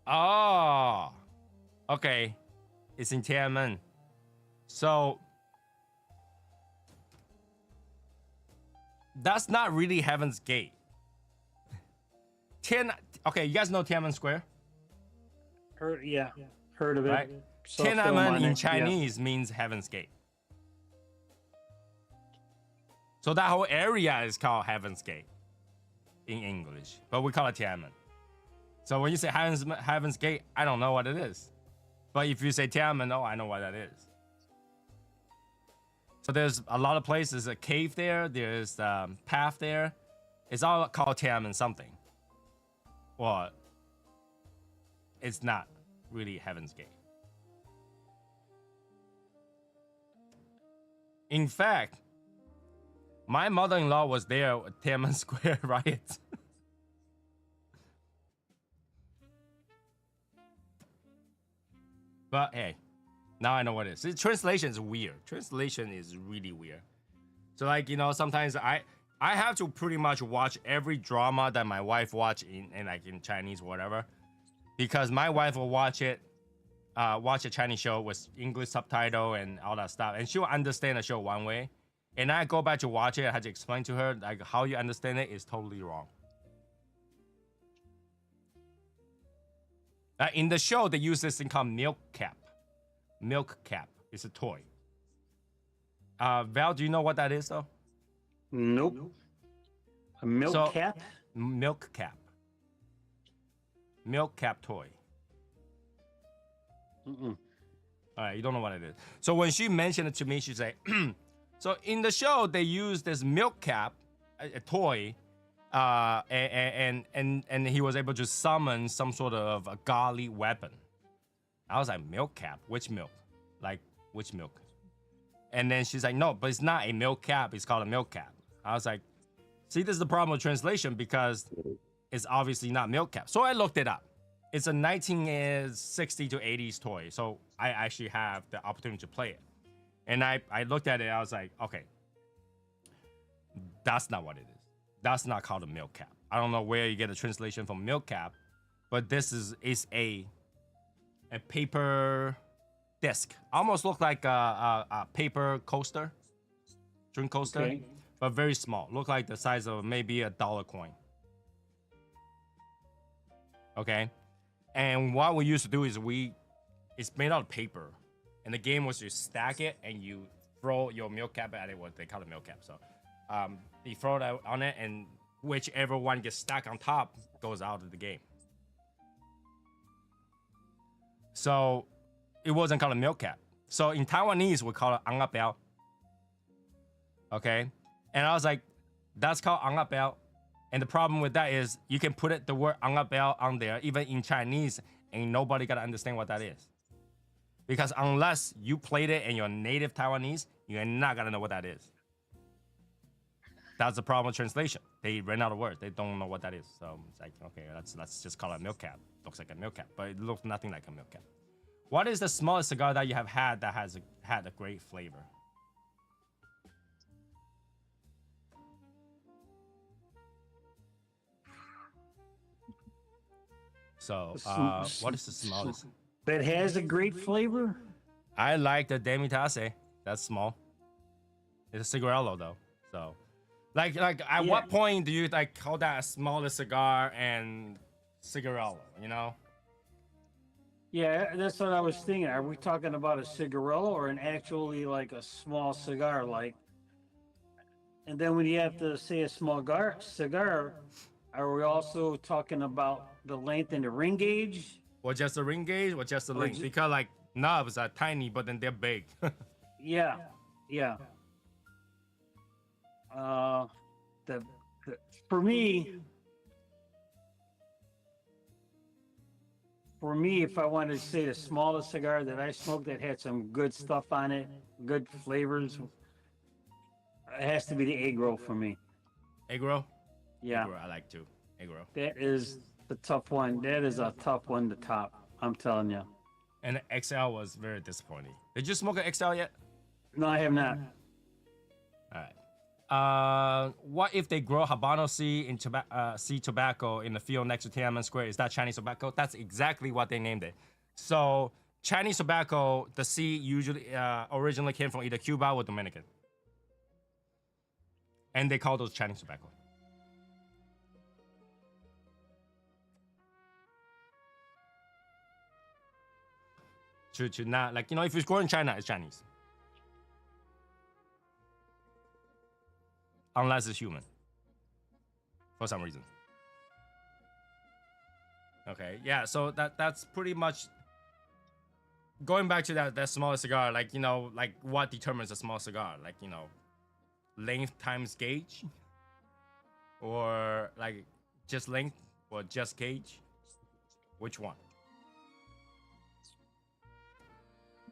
Oh, okay. It's in Tiananmen. So that's not really Heaven's Gate. Okay, you guys know Tiananmen Square? Heard of it. Right. Saw film Tiananmen on in it, yeah. Chinese means Heaven's Gate. So that whole area is called Heaven's Gate in English, but we call it Tiananmen. So when you say Heaven's Gate, I don't know what it is. But if you say Tiananmen, oh, I know what that is. So there's a lot of places, a cave there, there's a path there. It's all called Tiananmen something. Well, it's not really Heaven's Gate. In fact, my mother-in-law was there at Tiananmen Square riots. But hey, now I know what it is. The translation is weird. Translation is really weird. So like, sometimes I have to pretty much watch every drama that my wife watch in Chinese, whatever. Because my wife will watch a Chinese show with English subtitle and all that stuff. And she'll understand the show one way. And I go back to watch it, I had to explain to her, like, how you understand it is totally wrong. In the show, they use this thing called milk cap. Milk cap is a toy. Val, do you know what that is, though? Nope. A milk cap? Milk cap. Milk cap toy. Mm-mm. All right, you don't know what it is. So when she mentioned it to me, she said, so in the show, they use this milk cap, a toy, and he was able to summon some sort of a godly weapon. I was like, milk cap? Which milk? Like, which milk? And then she's like, no, but it's not a milk cap. It's called a milk cap. I was like, see, this is the problem with translation because it's obviously not milk cap. So I looked it up. It's a 1960s to 80s toy. So I actually have the opportunity to play it. And I looked at it. I was like, okay, that's not what it is. That's not called a milk cap. I don't know where you get a translation from milk cap, but this is a paper disc. Almost look like a paper coaster, drink coaster, Okay. but very small. Look like the size of maybe a dollar coin. Okay, and what we used to do is it's made out of paper, and the game was you stack it and you throw your milk cap at it. What they call it milk cap. So you throw it out on it, and whichever one gets stuck on top goes out of the game. So it wasn't called a milk cap. So in Taiwanese, we call it angapao. Okay, and I was like, that's called angapao. And the problem with that is you can put the word angapao on there, even in Chinese, and nobody gotta understand what that is. Because unless you played it in your native Taiwanese, you're not gonna know what that is. That's the problem with translation. They ran out of words. They don't know what that is. So it's like, okay, let's just call it a milk cap. Looks like a milk cap, but it looks nothing like a milk cap. What is the smallest cigar that you have had that has had a great flavor? So, what is the smallest? That has a great flavor? I like the Demitasse. That's small. It's a cigarello though. So, like at what point do you like call that a smallest cigar and cigarello? You know? Yeah, that's what I was thinking. Are we talking about a cigarello or an actually like a small cigar? Like, and then when you have to say a small cigar, are we also talking about the length and the ring gauge? Or just the ring gauge, or just the length? Because like knobs are tiny, but then they're big. Yeah. The for me, if I wanted to say the smallest cigar that I smoked that had some good stuff on it, good flavors, it has to be the Agro for me. Agro? Yeah, Agro, I like too. Agro. that is the tough one. That is a tough one to top. I'm telling you. And the XL was very disappointing. Did you smoke an XL yet? No, I have not. All right. What if they grow Habano seed tobacco in the field next to Tiananmen Square? Is that Chinese tobacco? That's exactly what they named it. So Chinese tobacco, the seed usually originally came from either Cuba or Dominican, and they call those Chinese tobacco. To not like if it's grown in China, it's Chinese, unless it's human for some reason. Okay, yeah. So that's pretty much going back to that smaller cigar. Like like what determines a small cigar? Like length times gauge, or like just length or just gauge. Which one?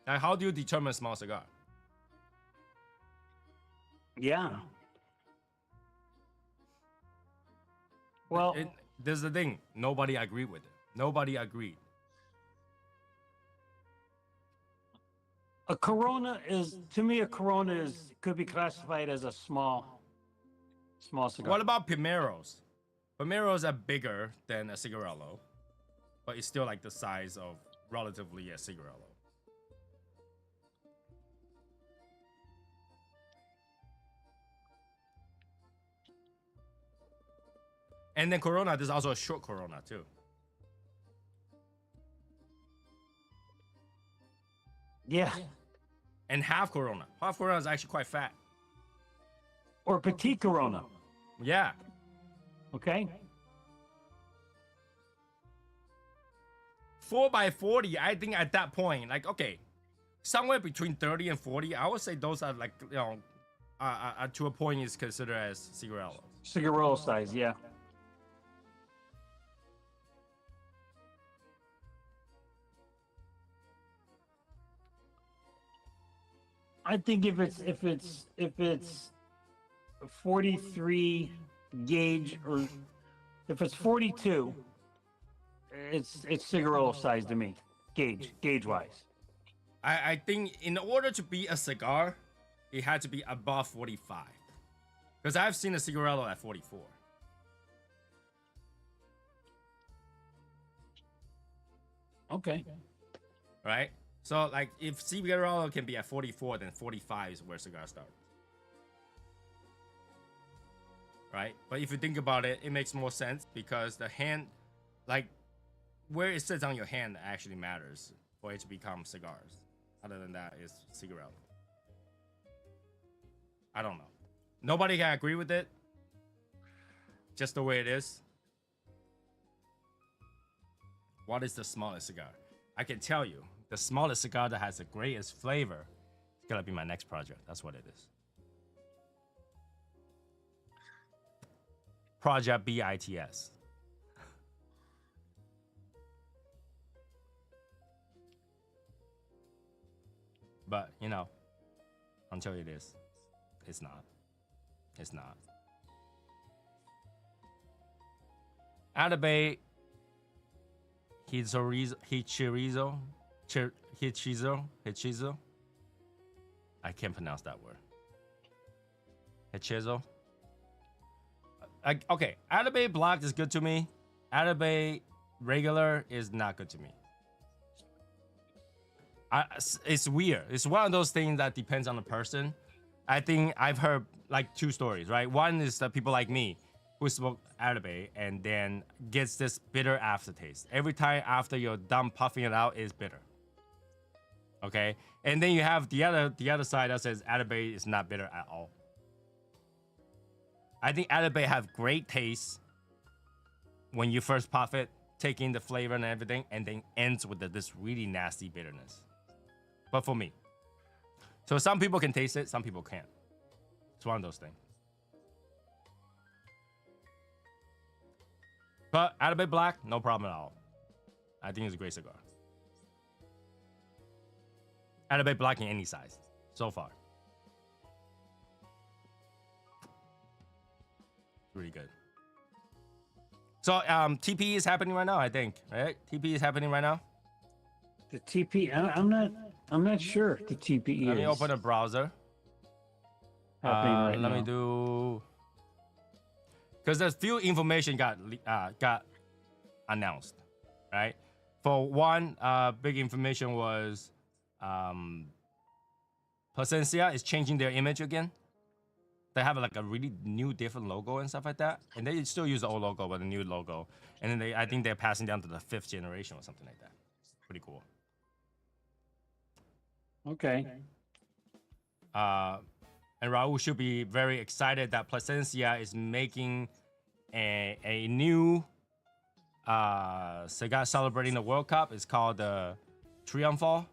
Like, how do you determine a small cigar? Yeah. Well, This is the thing. Nobody agreed with it. Nobody agreed. a Corona is, to me, a Corona could be classified as a small cigar. What about Primeros? Primeros are bigger than a cigarello, but it's still like the size of relatively a cigarello. And then Corona, there's also a short Corona too. Yeah. And half Corona. Half Corona is actually quite fat. Or petite Corona. Yeah. Okay. 4x40, I think at that point, like, okay, somewhere between 30 and 40, I would say those are like, to a point is considered as cigarellos. Cigarello size, yeah. I think if it's 43 gauge, or if it's 42, it's cigarello size to me, gauge wise. I think in order to be a cigar, it had to be above 45. Because I've seen a cigarello at 44. Okay. Right? So, like, if cigarello can be at 44, then 45 is where cigar starts. Right? But if you think about it, it makes more sense because the hand, like, where it sits on your hand actually matters for it to become cigars. Other than that, it's cigarello. I don't know. Nobody can agree with it. Just the way it is. What is the smallest cigar? I can tell you, the smallest cigar that has the greatest flavor is gonna be my next project. That's what it is. Project BITS. But until it is, it's not. It's not. Atabey Hichizo. I can't pronounce that word. Hichizo. Okay, Atabey Black is good to me. Atabey regular is not good to me. It's weird. It's one of those things that depends on the person. I think I've heard like two stories, right? One is that people like me who smoke Atabey and then gets this bitter aftertaste. Every time after you're done puffing it out, it's bitter. Okay? And then you have the other side that says Atabey is not bitter at all. I think Atabey have great taste when you first puff it, take in the flavor and everything, and then ends with this really nasty bitterness. But for me. So some people can taste it, some people can't. It's one of those things. But Atabey Black, no problem at all. I think it's a great cigar. Atabey Black in any size, so far. Really good. So TP is happening right now, I think, right? TP is happening right now. The TP. I'm not sure the TPE Let is me open a browser. happening right Let now. me do, because there's few information got announced, right? For one, big information was Placencia is changing their image again. They have like a really new, different logo and stuff like that, and they still use the old logo but a new logo. And then I think they're passing down to the 5th generation or something like that. Pretty cool. Okay. And Raul should be very excited that Placencia is making a new cigar celebrating the World Cup. It's called the Triunfal.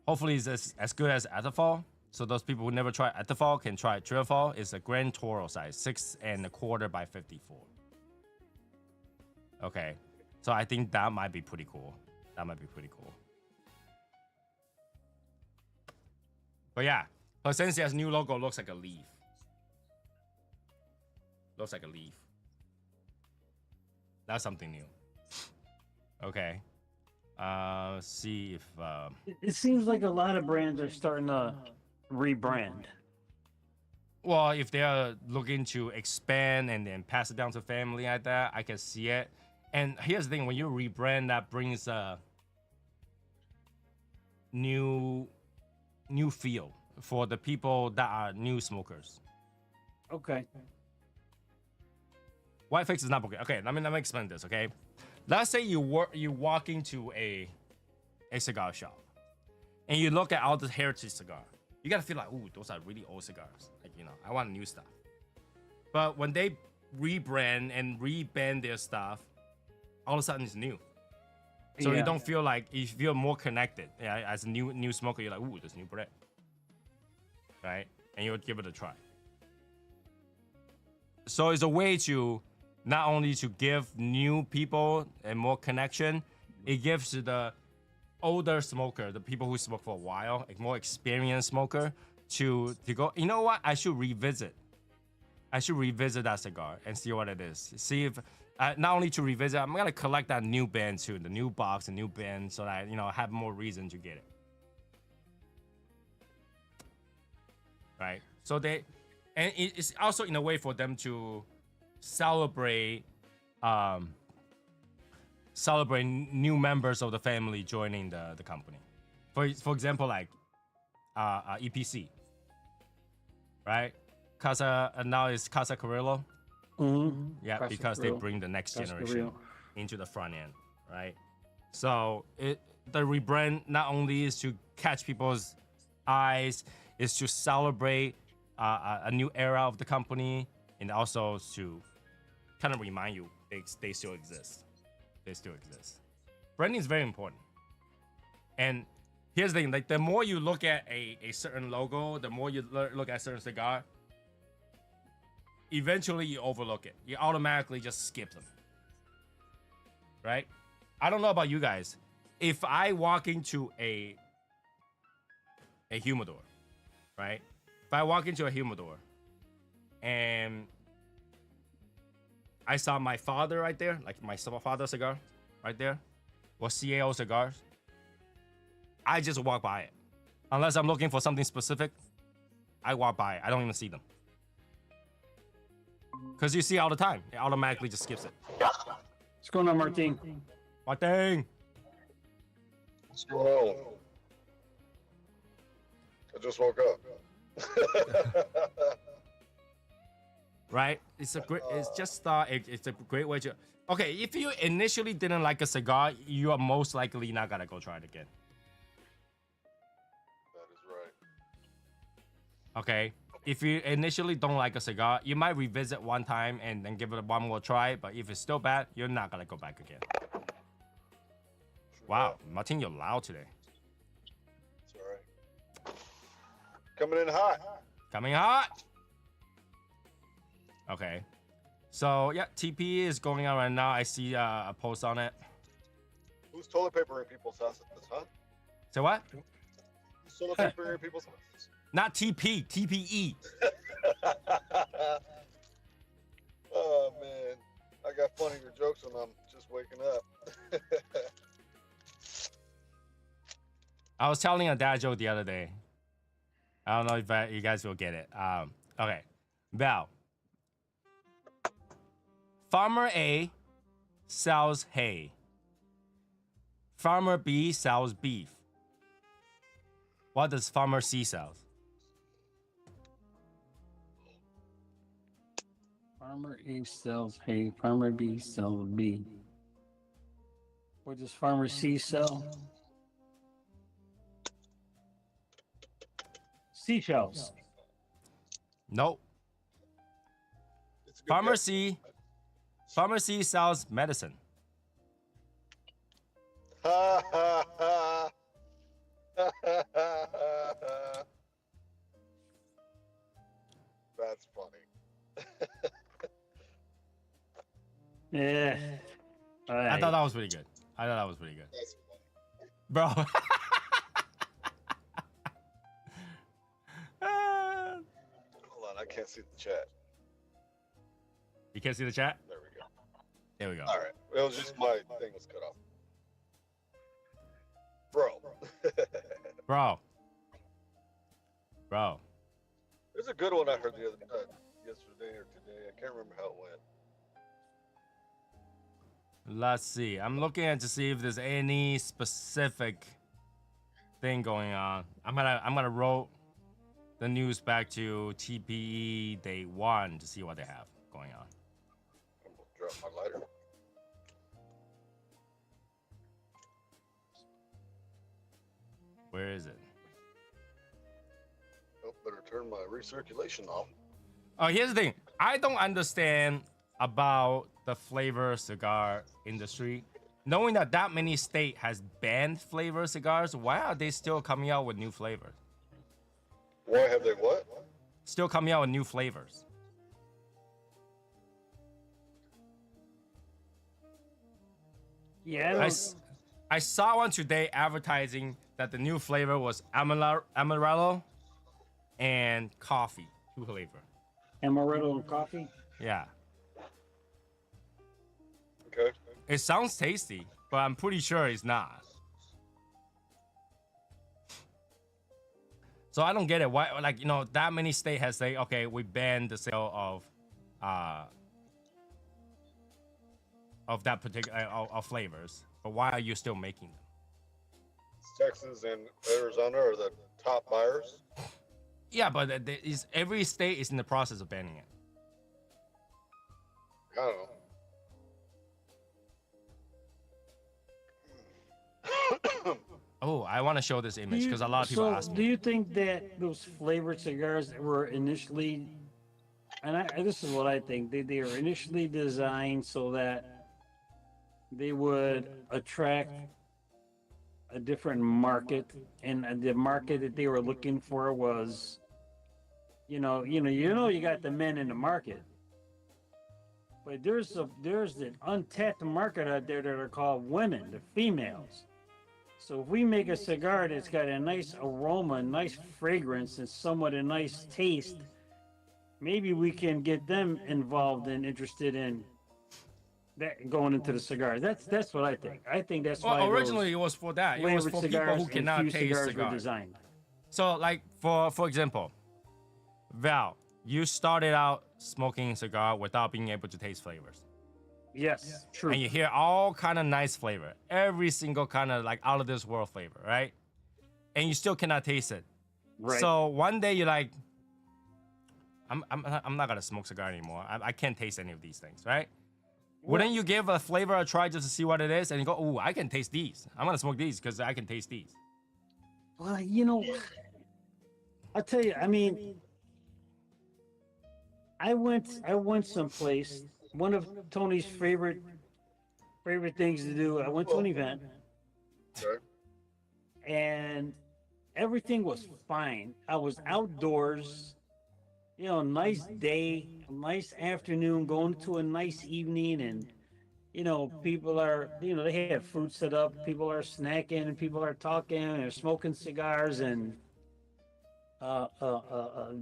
Hopefully it's as good as Atafal. So those people who never try Atafal can try Triunfal. It's a Grand Toro size, 6 1/4 by 54. Okay, so I think that might be pretty cool. But yeah, Placencia's new logo looks like a leaf. That's something new. Okay. Let's see if It seems like a lot of brands are starting to rebrand. well, if they are looking to expand and then pass it down to family like that, I can see it. And here's the thing: when you rebrand, that brings a new feel for the people that are new smokers. Okay. White fix is not okay. Okay, let me explain this. Okay, let's say you walk into a cigar shop and you look at all the heritage cigar. You gotta feel like, ooh, those are really old cigars. Like, I want new stuff. But when they rebrand and reband their stuff, all of a sudden it's new. So Yeah. you don't feel like, you feel more connected. Yeah, as a new smoker, you're like, ooh, this new bread, right? And you would give it a try. So it's a way to not only to give new people and more connection, it gives the older smoker, the people who smoke for a while, a more experienced smoker, to go, you know what? I should revisit that cigar and see what it is. See if not only to revisit, I'm gonna collect that new band too, the new box, the new band, so that I have more reason to get it. Right? So it's also in a way for them to celebrate new members of the family joining the company. For example, like EPC, right? Now it's Casa Carrillo. Mm-hmm. Yeah, Casa because Carrillo. they bring the next Casa generation Carrillo. into the front end, right? So the rebrand not only is to catch people's eyes, is to celebrate a new era of the company, and also to kind of remind you they still exist. Branding is very important. And here's the thing: like, the more you look at a certain logo, the more you look at a certain cigar, eventually you overlook it. You automatically just skip them. Right? I don't know about you guys. If I walk into a humidor, right? If I walk into a humidor and I saw my father right there, like my father's cigar right there, or CAO cigars, I just walk by it. Unless I'm looking for something specific, I walk by it. I don't even see them. Because you see all the time. It automatically just skips it. What's going on, Martin? What thing? What's going on? I just woke up. Right? It's just it's a great way to. Okay, if you initially didn't like a cigar, you are most likely not gonna go try it again. That is right. Okay? If you initially don't like a cigar, you might revisit one time and then give it one more try. But if it's still bad, you're not gonna go back again. Wow, Martin, you're loud today. It's all right. Coming in hot. Coming hot. Okay. So yeah, TP is going on right now. I see a post on it. Who's toilet paper in people's houses, huh? So what? Who's toilet paper in people's houses? Not TP, TPE. Oh man, I got funny your jokes when I'm just waking up. I was telling a dad joke the other day. I don't know if you guys will get it. Okay. Val. Farmer A sells hay. Farmer B sells beef. What does Farmer C sell? Farmer A sells hay. Farmer B sells B. What does Farmer C sell? Seashells. Nope. It's a good Farmer guess. C sells medicine. Ha ha ha. Ha, ha, ha, ha. That's funny. Yeah. All I right. thought that was pretty good. That's funny. Bro. Hold on, I can't see the chat. You can't see the chat? There we go. There we go. All right. It was just my thing was cut off. Bro. Bro. There's a good one I heard the other yesterday or today. I can't remember how it went. Let's see. I'm looking at to see if there's any specific thing going on. I'm gonna roll the news back to TPE day 1 to see what they have going on. I'm gonna drop my lighter. Where is it? Oh, better turn my recirculation off. Oh, here's the thing. I don't understand about the flavor cigar industry. Knowing that many state has banned flavor cigars, why are they still coming out with new flavors? Why have they what? Still coming out with new flavors. Yeah. I saw one today advertising that the new flavor was Amarillo and coffee. Two flavor. Amaretto and coffee. Yeah. Okay. It sounds tasty, but I'm pretty sure it's not. So I don't get it. Why, like, you know, that many states has say, okay, we banned the sale of that particular of flavors, but why are you still making them? Texas and Arizona are the top buyers. Yeah, but every state is in the process of banning it. I don't know. Oh, I want to show this image because a lot of people ask me. Do you think that those flavored cigars were initially, and this is what I think, they were initially designed so that they would attract a different market, and the market that they were looking for was, you got the men in the market, but there's an untapped market out there that are called women, the females. So if we make a cigar that's got a nice aroma, nice fragrance, and somewhat a nice taste, maybe we can get them involved and interested in that going into the cigar. That's what I think. I think that's why Originally it was for that. It was for people who cannot taste cigars were cigars. designed. So, like for example, Val, you started out smoking cigar without being able to taste flavors. Yes, true. And you hear all kind of nice flavor, every single kind of like out of this world flavor, right? And you still cannot taste it. Right. So one day you're like, I'm not gonna smoke cigar anymore. I can't taste any of these things, right? Wouldn't you give a flavor a try just to see what it is, and you go, "Ooh, I can taste these. I'm gonna smoke these because I can taste these." Well, I'll tell you. I mean, I went someplace. One of Tony's favorite things to do. I went to an event, Okay. and everything was fine. I was outdoors, nice day, a nice afternoon, going to a nice evening, and people are, they have food set up, people are snacking, and people are talking, and they're smoking cigars, and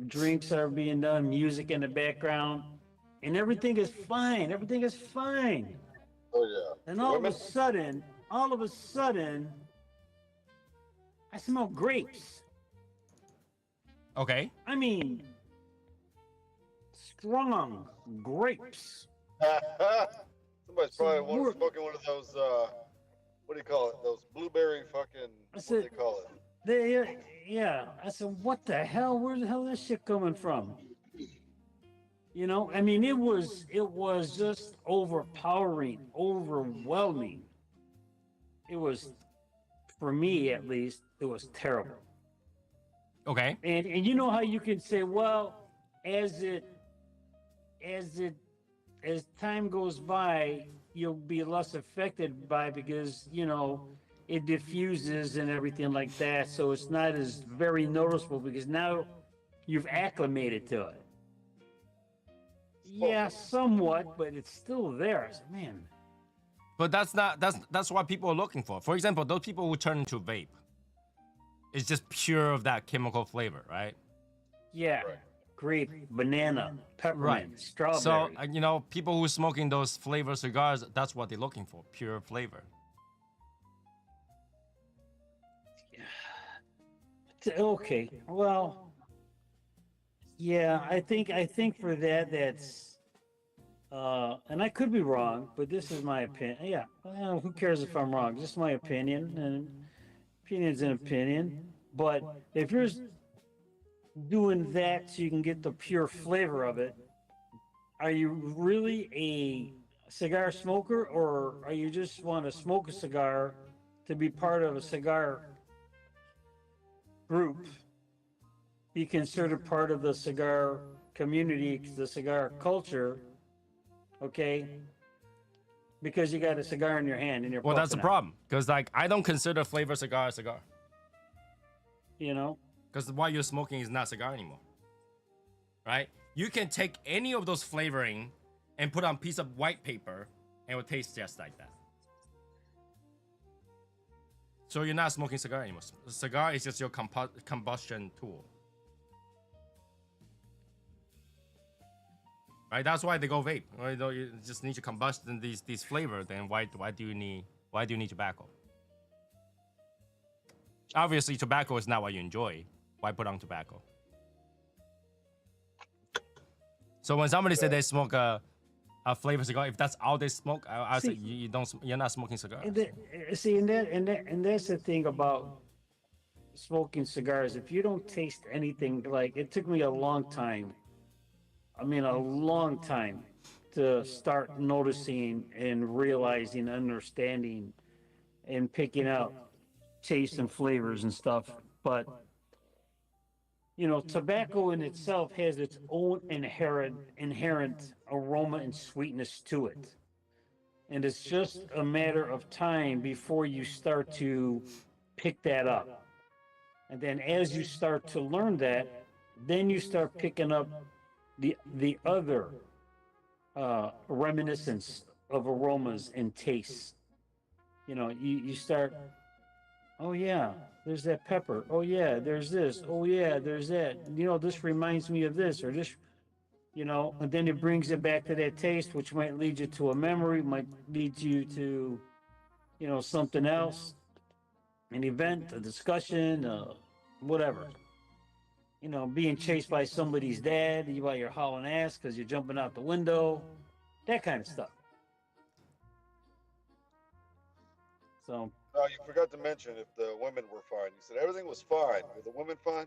drinks are being done, music in the background. and everything is fine. Everything is fine. Oh yeah. And The all of women? a sudden, I smell grapes. Okay. I mean, strong grapes. Somebody's So probably we're, smoking one of those. What do you call it? Those blueberry fucking. I What do said, they call it? yeah. I said, what the hell? Where the hell is this shit coming from? You know, I mean, it was just overpowering, overwhelming. It was, for me at least, it was terrible. Okay. And you know how you can say, well, as it as it as time goes by, you'll be less affected by because it diffuses and everything like that. So it's not as very noticeable because now you've acclimated to it. Yeah, somewhat, but it's still there. I said, man, But that's what people are looking for. For example, those people who turn into vape, it's just pure of that chemical flavor, right? yeah, Right. grape, banana, peppermint, So strawberry. people who smoking those flavor cigars, that's what they're looking for, pure flavor. Okay, well, yeah, I think for that's and I could be wrong, but this is my opinion. Yeah, well, who cares if I'm wrong? Just my opinion, and opinion's an opinion. But if you're doing that so you can get the pure flavor of it, are you really a cigar smoker, or are you just want to smoke a cigar to be part of a cigar group, be considered part of the cigar community, the cigar culture, okay? Because you got a cigar in your hand and you're Well, that's the puffing on problem, because like I don't consider flavor cigar a cigar, it, you know? because what you're smoking is not cigar anymore, right? You can take any of those flavoring and put on a piece of white paper, and it will taste just like that. So you're not smoking cigar anymore. A cigar is just your combustion tool, right? That's why they go vape. Right? You just need to combust these flavor. Then why do you need tobacco? Obviously, tobacco is not what you enjoy. Why put on tobacco? So when somebody said they smoke a flavor cigar, if that's all they smoke, I say See, you're not smoking cigars. see, and that's the thing about smoking cigars. If you don't taste anything, like it took me a long time. I mean, a long time to start noticing and realizing, understanding, and picking out taste and flavors and stuff. But tobacco in itself has its own inherent aroma and sweetness to it. And it's just a matter of time before you start to pick that up. And then as you start to learn that, then you start picking up the other reminiscence of aromas and tastes. You start, oh yeah, there's that pepper. Oh yeah, there's this. Oh yeah, there's that. This reminds me of this or this. And then it brings it back to that taste, which might lead you to a memory, might lead you to, something else, an event, a discussion, whatever. Being chased by somebody's dad while you're hauling ass because you're jumping out the window, that kind of stuff. So, No, you forgot to mention if the women were fine. You said everything was fine. Were the women fine?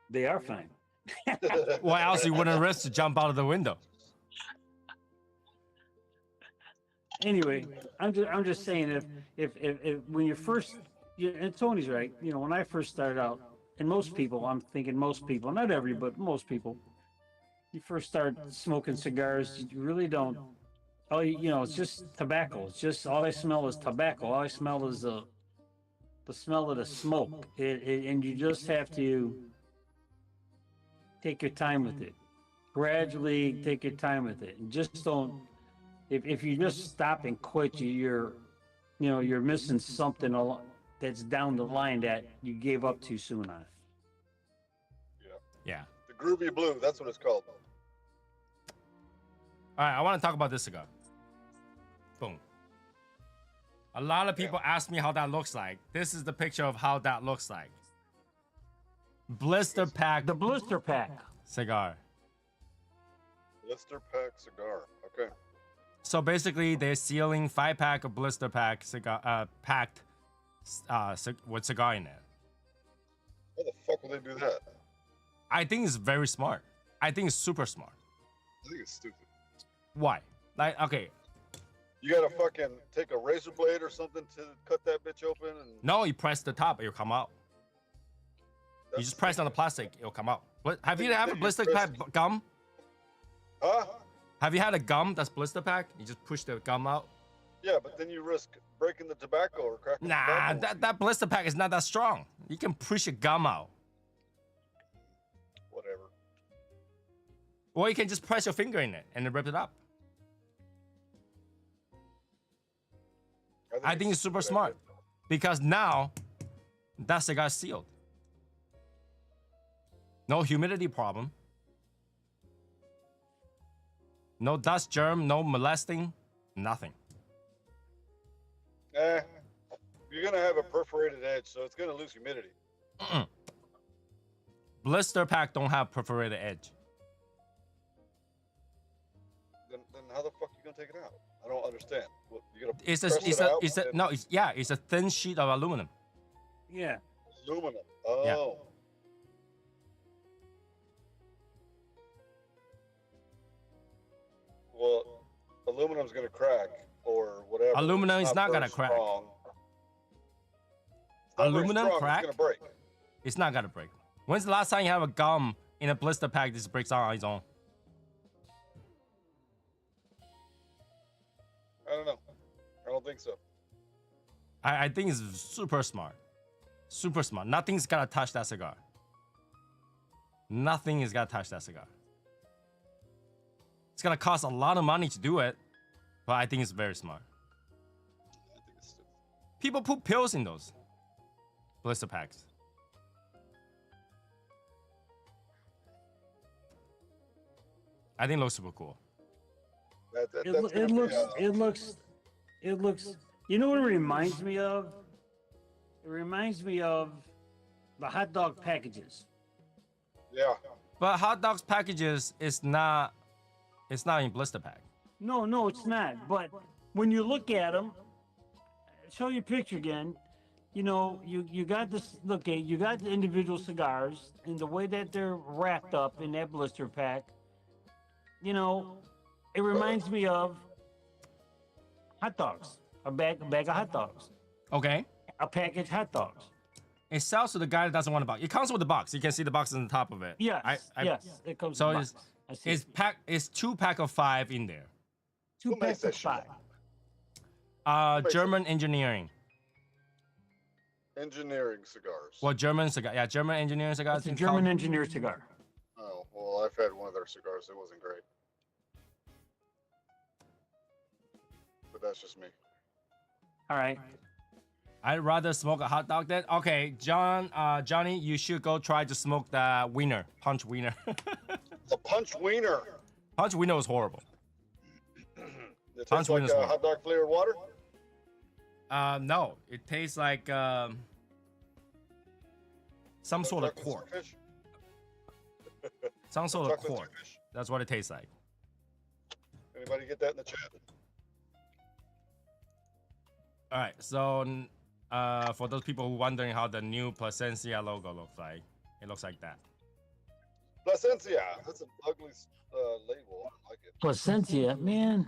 they are fine. Why else you wouldn't risk to jump out of the window? Anyway, I'm just saying if when you first, and Tony's right. When I first started out, and most people, I'm thinking most people, not every, but most people, you first start smoking cigars, you really don't. Oh, it's just tobacco. It's just all I smell is tobacco. All I smell is the smell of the smoke. And you just have to take your time with it. Gradually take your time with it. And just don't. If you just stop and quit, you're missing something that's down the line that you gave up too soon on. Yeah. Yeah. The Groovy Blue. That's what it's called. All right, I want to talk about this cigar. Boom. A lot of people ask me how that looks like. This is the picture of how that looks like. Blister pack The blister pack. cigar. Blister pack cigar. Okay. So basically, they're sealing 5-pack of blister pack cigar, packed with cigar in it. How the fuck will they do that? I think it's very smart. I think it's super smart. I think it's stupid. Why? Like, okay, You gotta fucking take a razor blade or something to cut that bitch open, and no, you press the top, it'll come out. You that's just press on the plastic, it'll come out. What? Have you Think had a that you blister press- pack gum? Huh? Have you had a gum that's blister pack? You just push the gum out. Yeah, but then you risk breaking the tobacco or cracking the Nah, tobacco. that blister pack is not that strong. You can push your gum out, Whatever. or you can just press your finger in it and then rip it up. I think it's super stupid smart idea. because now that cigar is sealed. No humidity problem. No dust germ, no molesting, nothing. You're gonna have a perforated edge, so it's gonna lose humidity. Blister pack don't have perforated edge. Then how the fuck you gonna take it out? I don't understand. What, you gonna It's a, press it's it a, out it's a, and- no, it's a thin sheet of aluminum. Yeah. Aluminum. Oh. Yeah. Well, aluminum's gonna crack or whatever. Aluminum It's is not very gonna crack. strong. It's not very Aluminum strong, crack? It's gonna break. It's not gonna break. When's the last time you have a gum in a blister pack that breaks out on its own? I don't know. I don't think so. I think it's super smart. Super smart. Nothing's gonna touch that cigar. Nothing is gonna touch that cigar. It's gonna cost a lot of money to do it, but I think it's very smart. I think it's stupid. People put pills in those blister packs. I think it looks super cool. That's It, gonna it be, looks. It looks. It looks. You know what it reminds me of? It reminds me of the hot dog packages. Yeah. But hot dogs packages is not. It's not in blister pack. No, it's not. But when you look at them, show your picture again. You know, you got this. Look, you got the individual cigars and the way that they're wrapped up in that blister pack. You know, it reminds me of hot dogs. A bag of hot dogs. Okay. A package hot dogs. It sells to the guy that doesn't want a box. It comes with the box. You can see the box on the top of it. Yes, I- yes, it comes. so in a it's- box. I see It's it. pack. It's 2 pack of 5 in there. Two Who makes packs of that shit? 5. makes it? German engineering. Engineering cigars. Well, German cigar. Yeah, German engineering cigars. It's a it's German called. engineer cigar. Oh, well, I've had one of their cigars. It wasn't great. But that's just me. All right. I'd rather smoke a hot dog than. Okay, Johnny, you should go try to smoke the wiener, punch wiener. A punch wiener. Punch wiener was horrible. It Punch tastes like wiener's one. hot dog flavored water. No, it tastes like some sort of Chocolate cork. starfish? Some sort of Chocolate cork. starfish? That's what it tastes like. Anybody get that in the chat? All right, so for those people who wondering how the new Placencia logo looks like, it looks like that. Placencia. That's an ugly label. I don't like it. Placentia, man.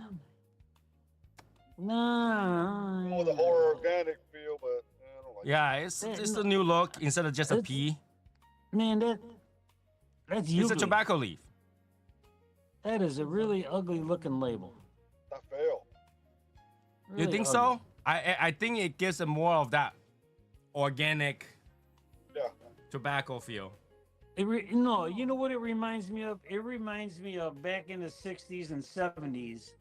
No. With a more organic feel, but I don't like it. Yeah, it's a new look instead of just a It's- P. Man, that's It's ugly. a tobacco leaf. That is a really ugly looking label. I fail. You Really think ugly. so? I think it gives it more of that organic Yeah. tobacco feel. No, you know what it reminds me of? It reminds me of back in the 60s and 70s.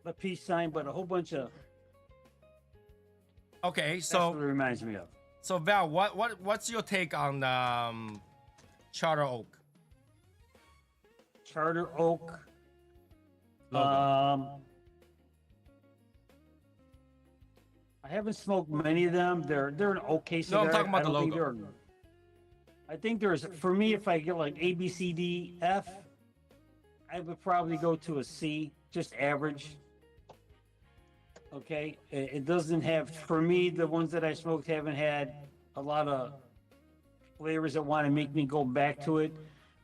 The peace sign, but a whole bunch of. Okay, That's what it so reminds me of. So Val, what's your take on Charter Oak Charter Oak. logo? I haven't smoked many of them. They're an okay cigar. I'm talking about I don't the think logo. they're- I think there's, for me, if I get like A, B, C, D, F, I would probably go to a C, just average. Okay, it doesn't have, for me, the ones that I smoked haven't had a lot of flavors that want to make me go back to it,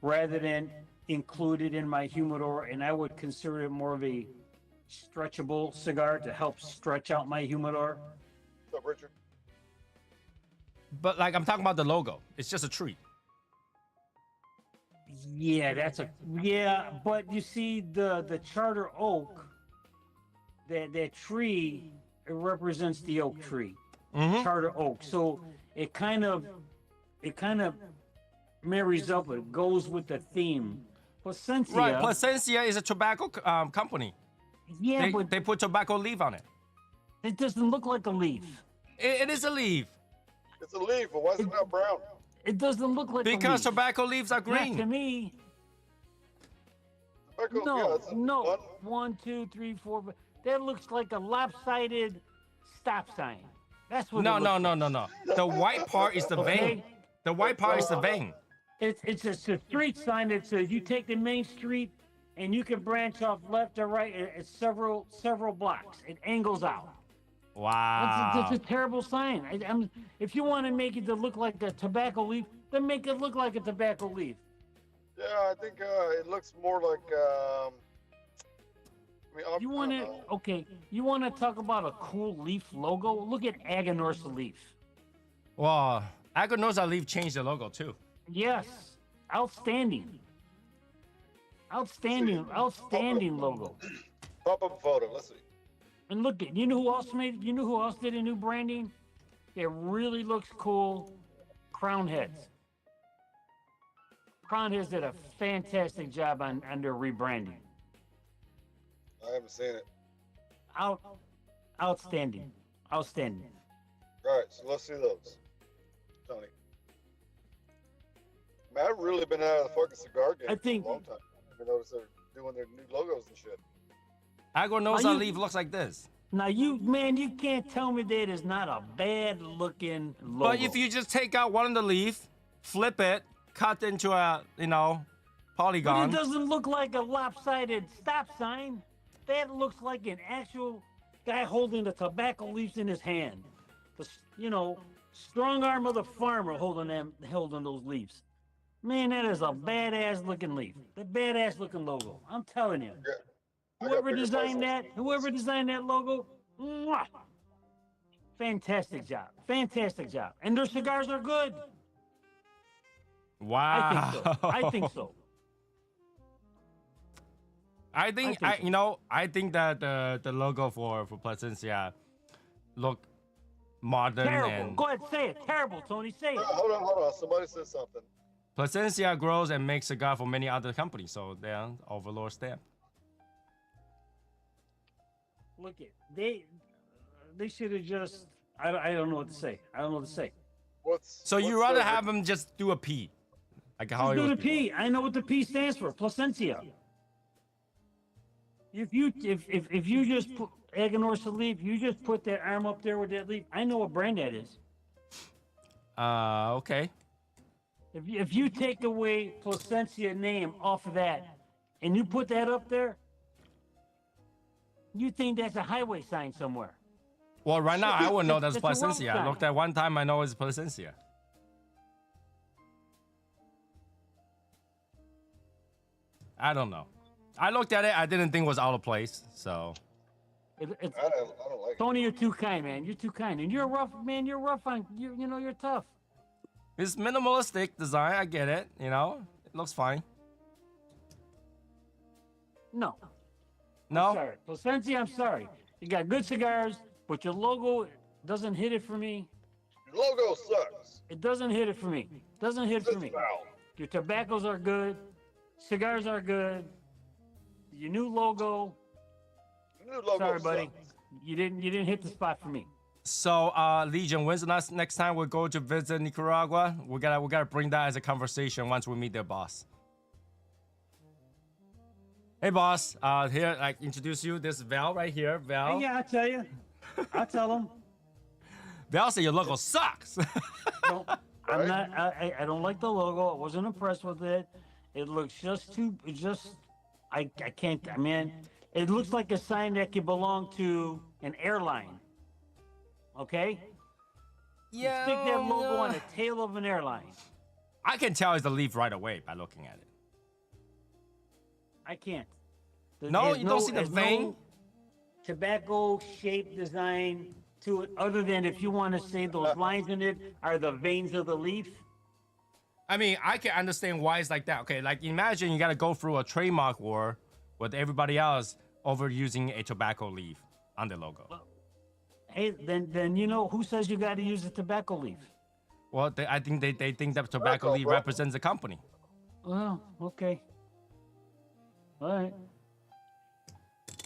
rather than include it in my humidor. And I would consider it more of a stretchable cigar to help stretch out my humidor. What's up, Richard? But like I'm talking about the logo. It's just a tree. Yeah, but you see the Charter Oak, that tree, it represents the oak tree. Mm-hmm. Charter Oak. So it kind of marries up, it goes with the theme. Placencia, Right. Placencia is a tobacco company. yeah, but They put tobacco leaf on it. it doesn't look like a leaf. It is a leaf It's a leaf, but why is it not brown? It doesn't look like because a leaf. tobacco leaves are Not to green. me. Tobacco, No, yeah, it's a no. one. 1, 2, 3, 4. That looks like a lopsided stop sign. That's what. No, it no, looks no, like. no, no. The white part is the vein. Okay. The white part is the vein. It's a street sign that says you take the main street and you can branch off left or right. It's several blocks. It angles out. Wow. That's a terrible sign. If you want to make it to look like a tobacco leaf, then make it look like a tobacco leaf. Yeah, I think it looks more like. You want to You want to talk about a cool leaf logo? Look at Aganorsa leaf. Well, Aganosa leaf changed the logo too. Yes, outstanding logo. Pop up a photo. Let's see. And look at, you know who else did a new branding? It really looks cool. Crown Heads. Crown Heads did a fantastic job on their rebranding. I haven't seen it. Outstanding. All right, so let's see those. Tony. Man, I've really been out of the fucking cigar game I think- for a long time. I noticed they're doing their new logos and shit. Aganosa you- leaf looks like this. Now you can't tell me that is not a bad looking logo. But if you just take out one of the leaf, flip it, cut into a But polygon. it doesn't look like a lopsided stop sign. That looks like an actual guy holding the tobacco leaves in his hand. Strong arm of the farmer holding those leaves. Man, that is a badass looking leaf. The badass looking logo. I'm telling you. Yeah. I got Whoever bigger designed biceps. that logo, mwah, fantastic job. And their cigars are good. Wow. I think so. I think that the logo for Placencia look modern Terrible. and Go ahead, say it. Terrible, Tony. Say it. Hold on. Somebody said something. Placencia grows and makes cigar for many other companies, so they're overlord stamp. Look it. They should have just. I don't know what to say. So you rather have them just do a P, like how Just it do was the P. I know what the P stands for. Placencia. If you just put Aganorsa leaf, you just put that arm up there with that leaf. I know what brand that is. Okay. If you take away Placencia name off of that, and you put that up there, you think that's a highway sign somewhere. Well, right now I would know that's That's a road Placencia. I sign. looked at one time, I know it's Placencia. I don't know. I looked at it. I didn't think it was out of place. So It's, I don't like it. Tony, you're too kind, man. You're too kind, and you're rough, man. You're rough on you're tough. it's minimalistic design. I get it. It looks fine. No, No. sorry, Placencia. I'm sorry. You got good cigars, but your logo doesn't hit it for me. Your logo sucks. It doesn't hit it for me. Doesn't hit for It's me. foul. Your tobaccos are good. Cigars are good. Your new logo. Your new logo Sorry, buddy. sucks. You didn't hit the spot for me. So, Legion, when's the next time we go to visit Nicaragua? We gotta bring that as a conversation once we meet their boss. Hey, boss. Here, like, introduce you. This is Val right here. Val. Hey, yeah, I'll tell you. I'll tell them. Val said your logo sucks. No, I'm not. I don't like the logo. I wasn't impressed with it. It looks just too. It just. I can't. I mean, it looks like a sign that could belong to an airline. Okay. Yeah. Stick that logo on the tail of an airline. I can tell it's the leaf right away by looking at it. I can't. No, you don't see the there's vein? no tobacco shape design to it, other than if you want to say those lines in it are the veins of the leaf. I mean, I can understand why it's like that. Okay, like imagine you gotta go through a trademark war with everybody else over using a tobacco leaf on the logo. Hey, then you know who says you got to use a tobacco leaf? Well, I think they think that tobacco leaf bro. represents the company. Well, okay. All right.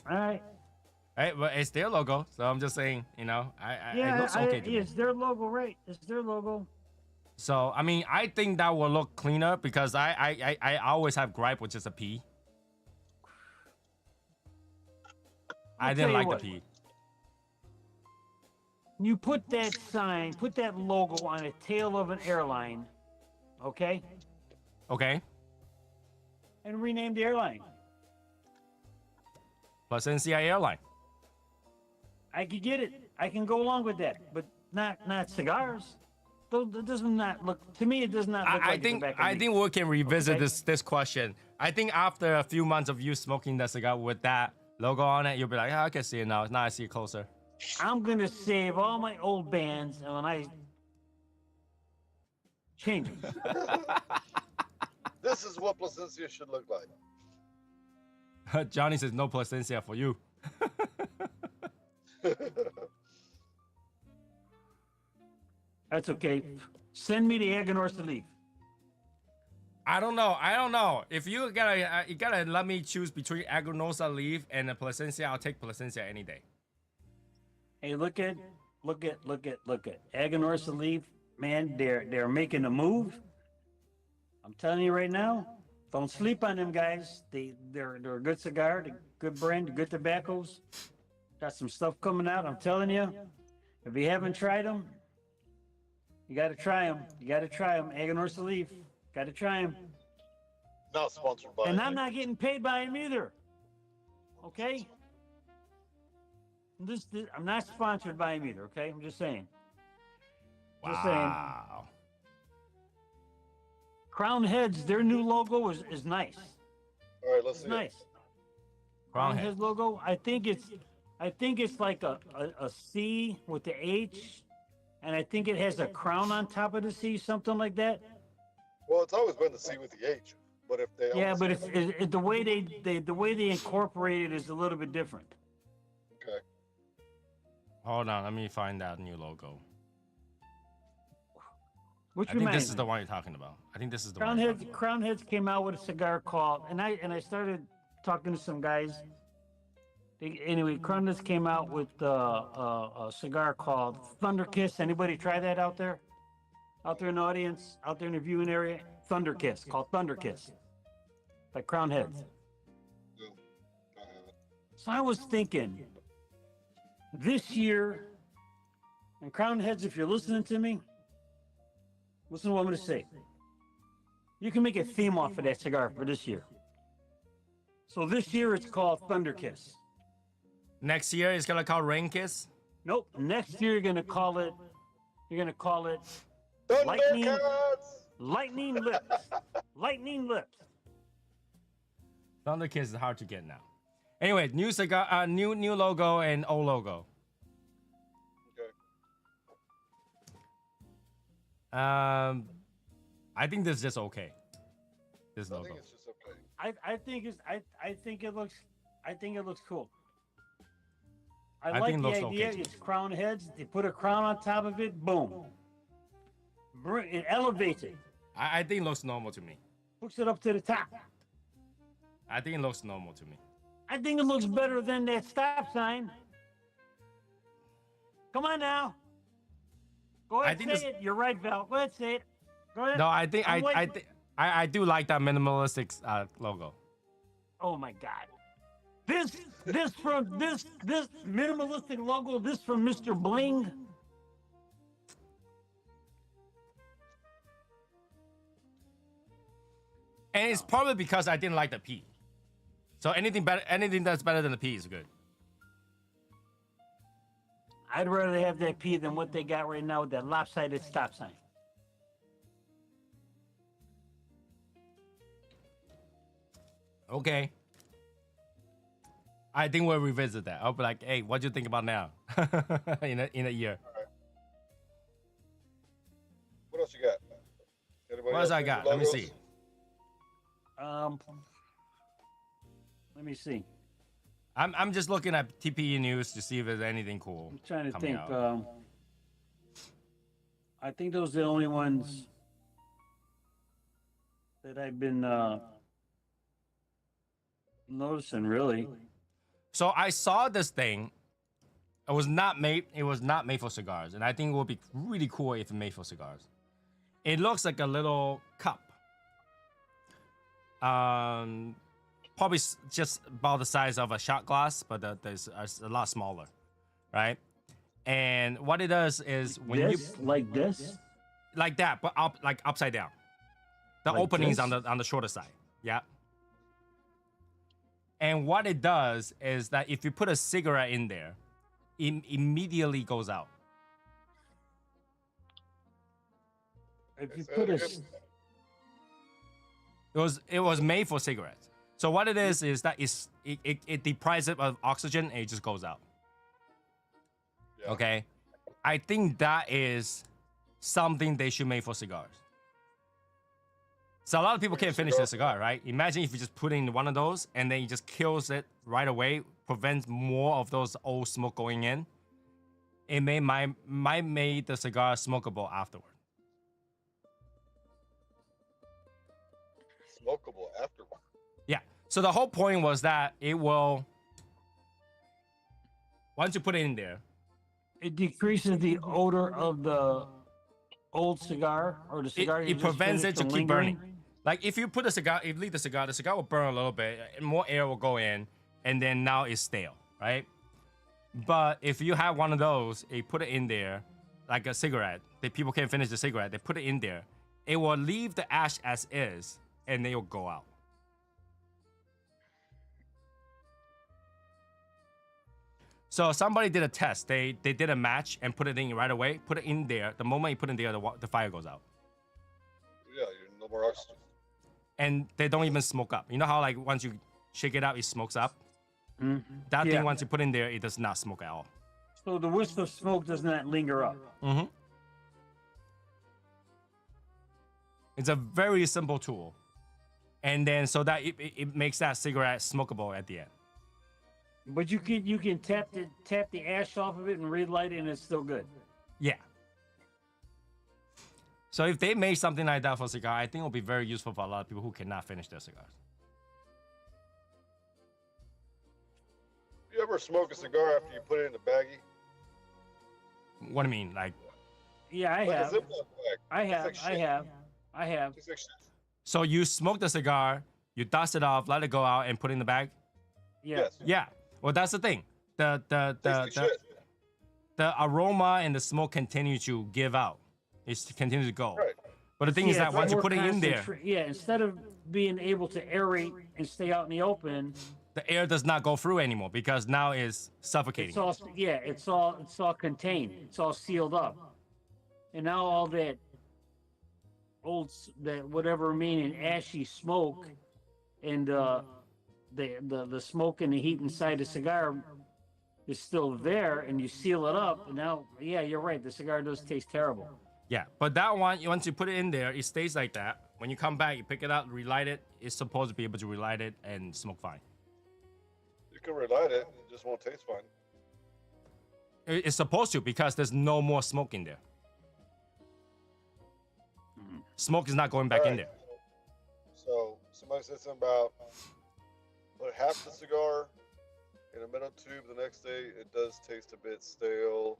All right. Right, but it's their logo, so I'm just saying, you know, it Yeah, looks okay to me. it's their logo, right? It's their logo. So I mean, I think that will look cleaner because I always have gripe with just a P. I tell didn't you like what. the P. You put that sign, put that logo on the tail of an airline, okay? Okay, And rename the airline. plus NCI Airline. I could get it. I can go along with that, but not cigars. Though it does not look to me. It does not look I like think a tobacco I leaf. think we can revisit Okay. this question. I think after a few months of you smoking the cigar with that logo on it, you'll be like, oh, I can see it now. Now I see it closer. I'm gonna save all my old bands, and when I change them. This is what Placencia should look like. Johnny says no placencia for you. That's okay. Send me the Aganorsa leaf. I don't know. If you gotta let me choose between Agranosa leaf and a placencia, I'll take placencia any day. Hey, look at Aganorsa leaf. Man, they're making a move. I'm telling you right now, don't sleep on them guys. They're a good cigar, they're good brand, good tobaccos. Got some stuff coming out. I'm telling you, if you haven't tried them, you got to try them. You got to try them. Aganorsa leaf, got to try them. Not sponsored by. And I'm not getting paid by them either. Okay. I'm not sponsored by him either. Okay, I'm just saying. Just saying. Wow. Crown Heads, their new logo is nice. All right, let's It's see. nice. Crown Crown Head. Heads logo. I think it's like a C with the H, and I think it has a crown on top of the C, something like that. Well, it's always been the C with the H, but if they Yeah, always- but it's the way they incorporate it is a little bit different. okay. Hold on, let me find that new logo. Which I think reminds this is me, the one you're talking about. I think this is the Crown one. you're Heads. talking about. Crown Heads came out with a cigar called, and I started talking to some guys. Anyway, Crown Heads came out with a cigar called Thunder Kiss. Anybody try that out there? Out there in the audience, out there in the viewing area, Thunder Kiss, called Thunder Kiss, by Crown Heads. No, I haven't. So I was thinking, this year, and Crown Heads, if you're listening to me, listen to what I'm going to say. You can make a theme off of that cigar for this year. So this year it's called Thunder Kiss. Next year it's gonna call Rain Kiss. Nope. Next year you're going to call it Lightning- Thundercats! Lightning Lips. Lightning Lips. Thunder Kiss is hard to get now. Anyway, new cigar, new logo and old logo. Okay. I think this is just okay. This I logo. think it's just okay. I think it looks cool. I I like think it the looks okay idea. to me. It's crown heads. They put a crown on top of it. Boom. It elevates it. I think it looks normal to me. Puts it up to the top. I think it looks normal to me. I think it looks better than that stop sign. Come on now. Go I ahead, think say this- it. You're right, Val. Go ahead, say it. Go ahead. No, I think I'm waiting. I do like that minimalistic logo. Oh my God. This minimalistic logo. This from Mr. Bling. And it's probably because I didn't like the P. So anything that's better than the P is good. I'd rather have that P than what they got right now with that lopsided stop sign. Okay. I think we'll revisit that. I'll be like, hey, what do you think about now? in a year. What else you got? Anybody What else I any got? Let me logos? see. Let me see. I'm just looking at TPE news to see if there's anything cool. I'm trying to coming think. out. I think those are the only ones that I've been noticing, really. So I saw this thing. It was not made for cigars, and I think it would be really cool if it made for cigars. It looks like a little cup. Probably just about the size of a shot glass, but there's a lot smaller, right? And what it does is when This, like this. like that, but upside down. The Like openings this? on the shorter side. Yeah. And what it does is that if you put a cigarette in there, it immediately goes out. If you Say put that a, again. It was made for cigarettes. So what it is that it deprives it of oxygen and it just goes out. Yeah. Okay. I think that is something they should make for cigars. So a lot of people can't finish their cigar, right? Imagine if you just put in one of those and then it just kills it right away, prevents more of those old smoke going in. It might make the cigar smokable afterward. Smokable afterward. Yeah. So the whole point was that it will, once you put it in there, it decreases the odor of the old cigar or the cigar. you it just prevents it finished to from keep lingering. burning. Like if you put a cigar, if you leave the cigar will burn a little bit, and more air will go in, and then now it's stale, right? But if you have one of those, you put it in there, like a cigarette, that people can't finish the cigarette, they put it in there, it will leave the ash as is, and they will go out. So somebody did a test. They did a match and put it in right away. Put it in there. The moment you put it in there, the fire goes out. Yeah, you're no more oxygen. And they don't even smoke up. You know how like once you shake it up, it smokes up? That Yeah. thing, once you put in there, it does not smoke at all. So the wisp of smoke does not linger up. Mm-hmm. It's a very simple tool. And then so that it makes that cigarette smokable at the end. But you can tap the ash off of it and relight it, and it's still good. Yeah. So if they made something like that for a cigar, I think it'll be very useful for a lot of people who cannot finish their cigars. You ever smoke a cigar after you put it in the baggie? What do you mean? Like, Yeah, I Like have. a Ziploc bag. I It's have. like I shit. have. I have. It's like shit. so you smoke the cigar, you dust it off, let it go out, and put it in the bag? Yeah. Yes. Yeah. Well, that's the thing. Tastes like shit. The aroma and the smoke continue to give out. It's to continue to go. Right. But the thing is Yeah, that it's once you more put it in there, yeah, instead of being able to aerate and stay out in the open, the air does not go through anymore because now it's suffocating. it's all contained. It's all sealed up. And now all that that whatever remaining ashy smoke and the smoke and the heat inside the cigar is still there, and you seal it up, and now you're right, the cigar does taste terrible. Yeah, but that one, once you put it in there, it stays like that. When you come back, you pick it up, relight it. It's supposed to be able to relight it and smoke fine. You can relight it. It just won't taste fine. It's supposed to because there's no more smoke in there. Smoke is not going back in Alright. there. So somebody said something about put half the cigar in a metal tube the next day. It does taste a bit stale.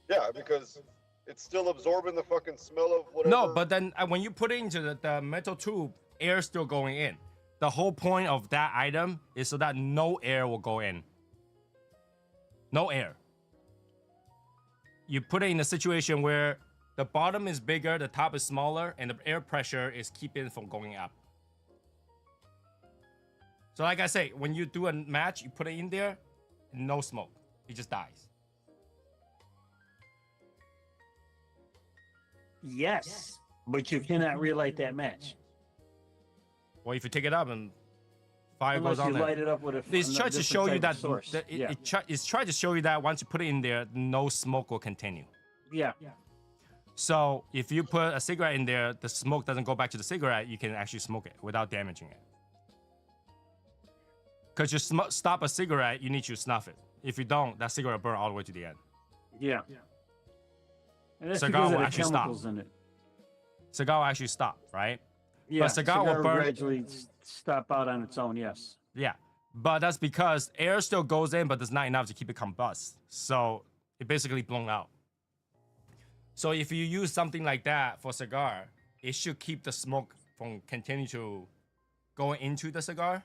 Yeah, because it's still absorbing the fucking smell of whatever. No, but then when you put it into the metal tube, air is still going in. The whole point of that item is so that no air will go in. No air. You put it in a situation where the bottom is bigger, the top is smaller, and the air pressure is keeping it from going up. So like I say, when you do a match, you put it in there, no smoke. It just dies. Yes, but you cannot relight that match Well, if you take it up and fire unless goes on you there. light it up with a. It's trying to different show you type that, of source. Yeah. it's trying to show you that once you put it in there, no smoke will continue. Yeah. So if you put a cigarette in there, the smoke doesn't go back to the cigarette, you can actually smoke it without damaging it. Because you stop a cigarette, you need to snuff it. If you don't, that cigarette will burn all the way to the end. Yeah. And that's Cigar because will of the actually stop. chemicals in it. Cigar will actually stop, right? Yeah. cigar will burn- gradually stop out on its own. Yes. Yeah. But that's because air still goes in, but there's not enough to keep it combust. So it basically blown out. So if you use something like that for cigar, it should keep the smoke from continue to going into the cigar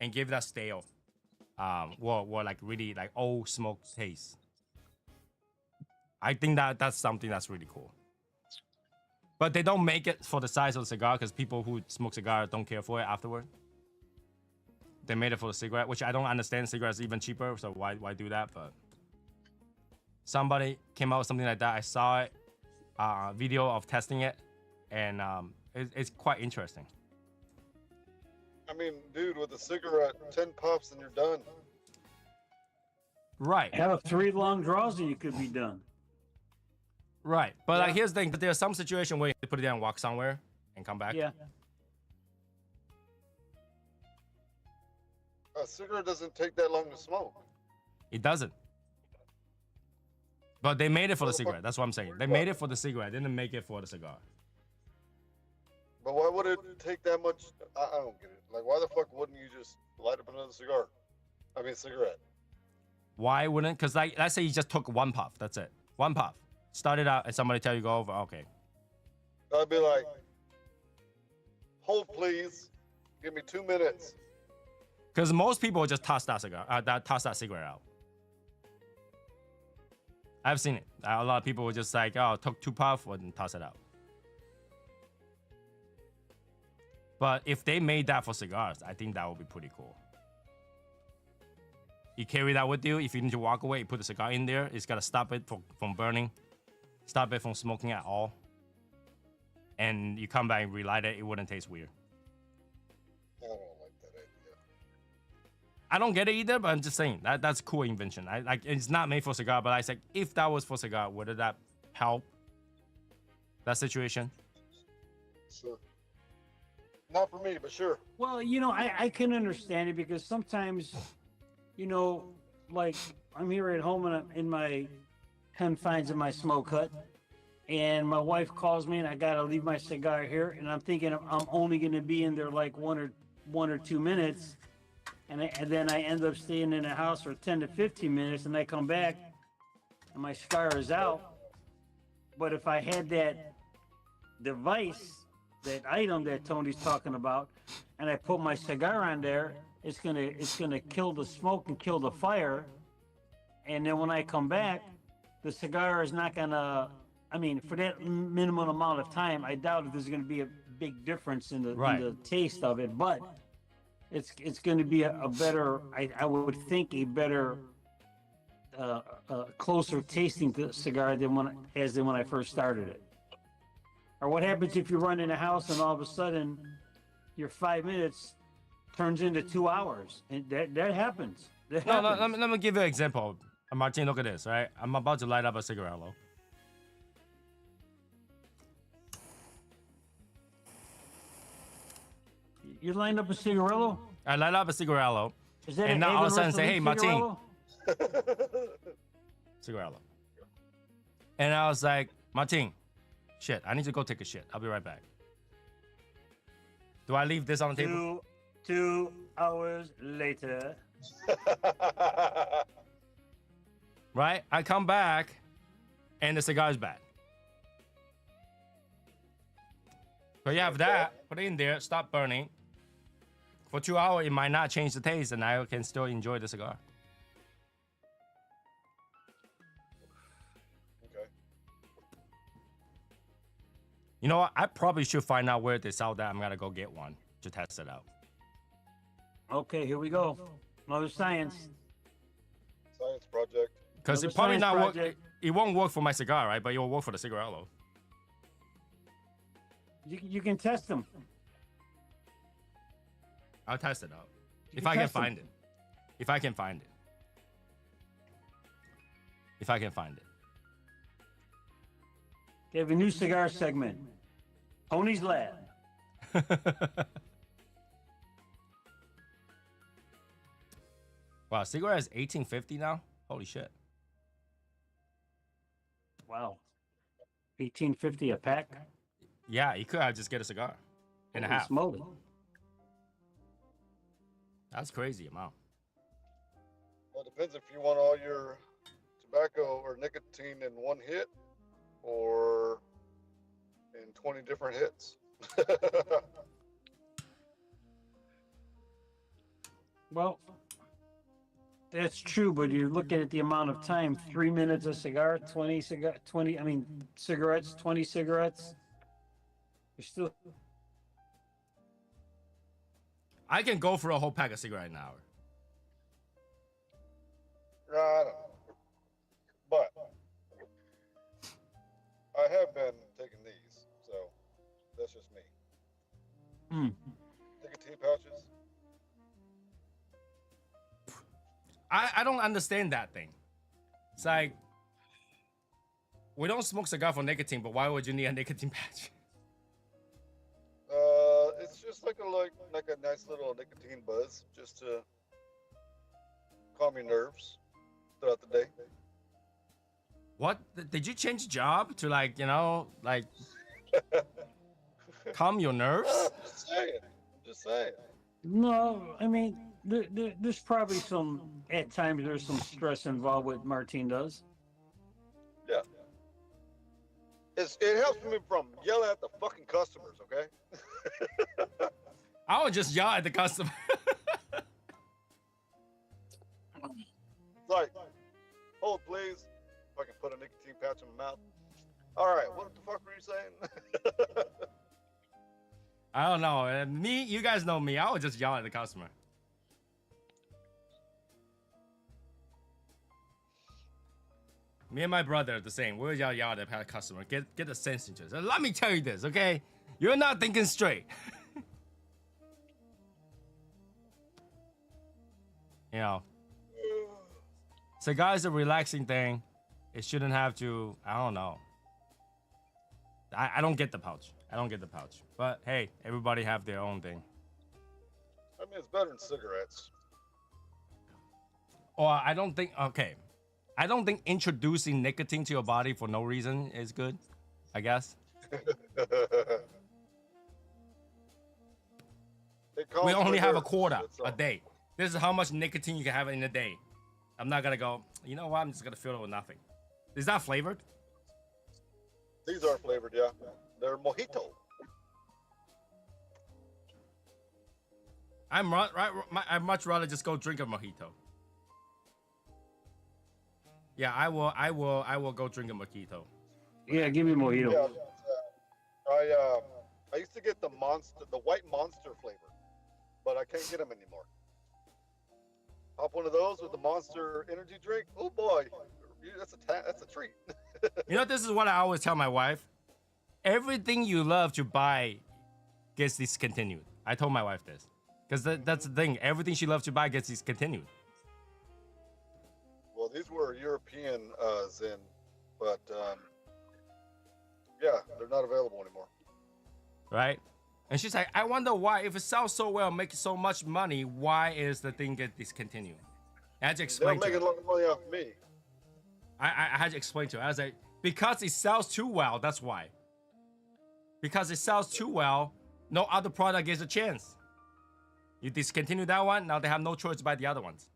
and give that stale, or like really like old smoke taste. I think that's something that's really cool. But they don't make it for the size of the cigar because people who smoke cigar don't care for it afterward. They made it for the cigarette, which I don't understand. Cigarettes even cheaper, so why do that? But somebody came out with something like that. I saw it, video of testing it, and it's quite interesting. I mean, dude, with a cigarette, 10 puffs and you're done. Right. Have 3 long draws and you could be done. Right. But like, here's the thing. There's some situation where you put it down and walk somewhere and come back. Yeah. A cigarette doesn't take that long to smoke. It doesn't. But they made it for the cigarette. That's what I'm saying. They made it for the cigarette. They didn't make it for the cigar. But why would it take that much? I don't get it. Like, why the fuck wouldn't you just light up another cigar? I mean, cigarette. Why wouldn't? Because like, let's say you just took one puff. That's it. One puff. Start it out and somebody tell you go over. Okay. I'd be like, hold please. Give me 2 minutes. Because most people just toss that cigarette out. I've seen it. A lot of people were just like, oh, took 2 puffs and toss it out. But if they made that for cigars, I think that would be pretty cool. You carry that with you. If you need to walk away, you put the cigar in there. It's got to stop it from burning, stop it from smoking at all. And you come back and relight it, it wouldn't taste weird. I don't like that idea. I don't get it either, but I'm just saying that's a cool invention. Like it's not made for cigar, but I said if that was for cigar, would that help that situation? Sure. Not for me, but sure. Well, I can understand it because sometimes, like I'm here at home and I'm in my confines of my smoke hut, and my wife calls me and I gotta leave my cigar here, and I'm thinking I'm only gonna be in there like one or 2 minutes, and then I end up staying in the house for 10 to 15 minutes, and I come back and my cigar is out. But if I had that device, that item that Tony's talking about, and I put my cigar on there, it's gonna kill the smoke and kill the fire. And then when I come back, the cigar is not gonna. I mean, for that minimum amount of time, I doubt if there's gonna be a big difference in the taste of it. But it's going to be a better. I would think a better, closer tasting cigar than when I first started it. Or what happens if you run in a house and all of a sudden your 5 minutes turns into 2 hours? And that happens. That No, happens. let me give you an example. Martin, look at this, right? I'm about to light up a cigarello. You lined up a cigarillo? I light up a cigarello, Is that and an now all of a Evan sudden say, "Hey, Rosalie Martin, cigarillo? cigarello." And I was like, "Martin, shit, I need to go take a shit. I'll be right back." Do I leave this on the table? 2 hours later. Right? I come back, and the cigar is bad. So you have that, put it in there, stop burning. For 2 hours, it might not change the taste, and I can still enjoy the cigar. Okay. You know what? I probably should find out where they sell that. I'm gonna go get one to test it out. Okay, here we go. Another science. Science project. Because Another it probably science not work. project. It won't work for my cigar, right? But it will work for the cigarello. You can test them. I'll test it out You if can I can test 'em. find it. If I can find it. If I can find it. They have a new cigar segment. Tony's Lab. Wow, cigarette is 1850 now. Holy shit. Wow. 1850 a pack. Yeah, you could have just get a cigar and a Holy half. smoly. That's crazy amount. Well, it depends if you want all your tobacco or nicotine in one hit or in 20 different hits. Well, that's true, but you're looking at the amount of time. 3 minutes a cigar, 20 cigarettes, 20 cigarettes. You're still I can go for a whole pack of cigarette in an hour. I don't know. But I have been taking these, so that's just me. Nicotine pouches. I don't understand that thing. It's like we don't smoke cigar for nicotine, but why would you need a nicotine patch? It's just like a nice little nicotine buzz, just to calm your nerves throughout the day. What? Did you change job to like calm your nerves? I'm just saying. I'm just saying. no. I mean, there's probably some. At times, there's some stress involved with Martin does. Yeah. It helps me from yelling at the fucking customers, okay? I would just yell at the customer. It's like, hold please. If I can put a nicotine patch in my mouth. All right, what the fuck were you saying? I don't know. Me, you guys know me. I would just yell at the customer. Me and my brother are the same. We'll yell at the customer. Get the sense into it. So let me tell you this, okay? You're not thinking straight. You know, cigar is a relaxing thing. It shouldn't have to. I don't know. I don't get the pouch. I don't get the pouch. But hey, everybody have their own thing. I mean, it's better than cigarettes. Or I don't think. Okay, I don't think introducing nicotine to your body for no reason is good. I guess. We only have a quarter a day. This is how much nicotine you can have in a day. I'm not gonna go, you know what? I'm just gonna fill it with nothing. Is that flavored? These are flavored, yeah. They're mojito. I'd much rather just go drink a mojito. Yeah, I will go drink a mojito. Yeah, give me mojito. Yeah, I used to get the white monster flavor, but I can't get them anymore. Pop one of those with the Monster energy drink. Oh boy, that's a treat. You know, this is what I always tell my wife. Everything you love to buy gets discontinued. I told my wife this. Because that's the thing. Everything she loves to buy gets discontinued. Well, these were European Zen, but yeah, they're not available anymore. Right? And she's like, I wonder why, if it sells so well, makes so much money, why is the thing get discontinued? I had to They're explain to making a her. lot of money off me. I had to explain to her. I was like, because it sells too well, that's why. Because it sells too well, no other product gets a chance. You discontinue that one, now they have no choice to buy the other ones.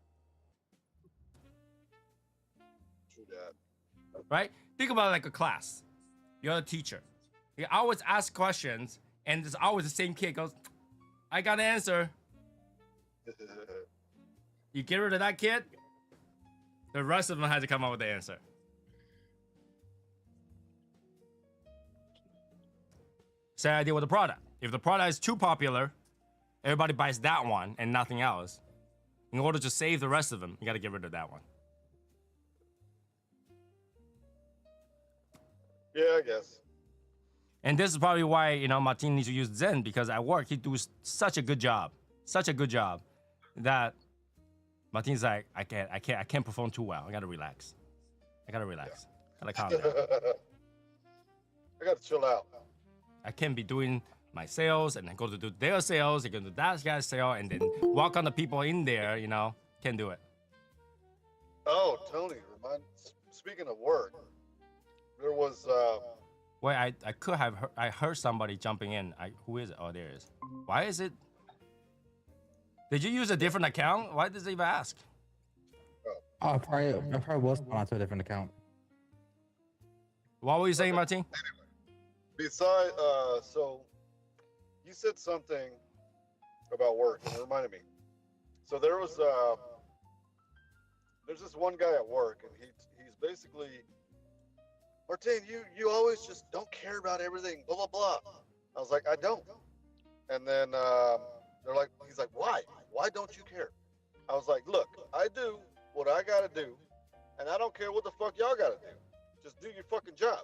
True that. Right? think about it like a class. You're a teacher. You always ask questions, and there's always the same kid goes, "I got an answer." You get rid of that kid, the rest of them had to come up with the answer. Same idea with the product. If the product is too popular, everybody buys that one and nothing else. In order to save the rest of them, you got to get rid of that one. Yeah, I guess. And this is probably why, you know, Martin needs to use Zen, because at work he does such a good job that Martin's like, I can't perform too well. I gotta relax. Gotta calm down. I gotta chill out. I can't be doing my sales and then go to do their sales, and go to that guy's sale, and then walk on the people in there, you know. Can't do it. Oh, Tony, speaking of work, there was Wait, I could have I heard somebody jumping in. Who is it? Oh, there it is. Why is it? Did you use a different account? Why does it even ask? Oh, I probably was onto a different account. What were you saying, Martin? besides so you said something about work and it reminded me. So there's this one guy at work, and he's basically, Martin, you always just don't care about everything, blah blah blah. I was like, I don't. And then he's like, why don't you care? I was like, look, I do what I gotta do, and I don't care what the fuck y'all gotta do. Just do your fucking job.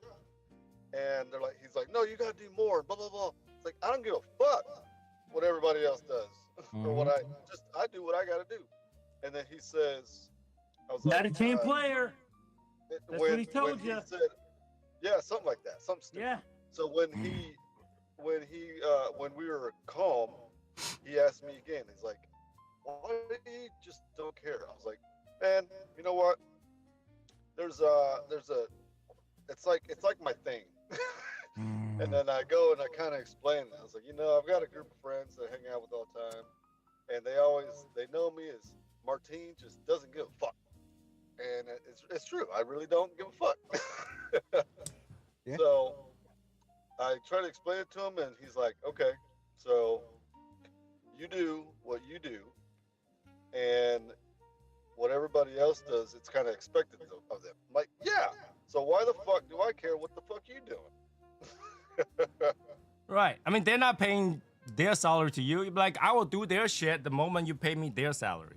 And he's like, no, you gotta do more, blah blah blah. It's like, I don't give a fuck what everybody else does or what I do what I gotta do. And then he says, I was Not like, a team player. That's what he told you. Yeah, something like that, something stupid. Yeah. So when we were calm, he asked me again. He's like, why do you just don't care? I was like, man, you know what? There's a it's like my thing. And then I go and I kind of explain that. I was like, I've got a group of friends that I hang out with all the time, and they know me as Martin just doesn't give a fuck. And it's true. I really don't give a fuck. Yeah. So I try to explain it to him, and he's like, okay, so you do what you do, and what everybody else does, it's kind of expected of them. I'm like, yeah. So why the fuck do I care what the fuck you doing? Right. I mean, they're not paying their salary to you. You'd be like, I will do their shit the moment you pay me their salary.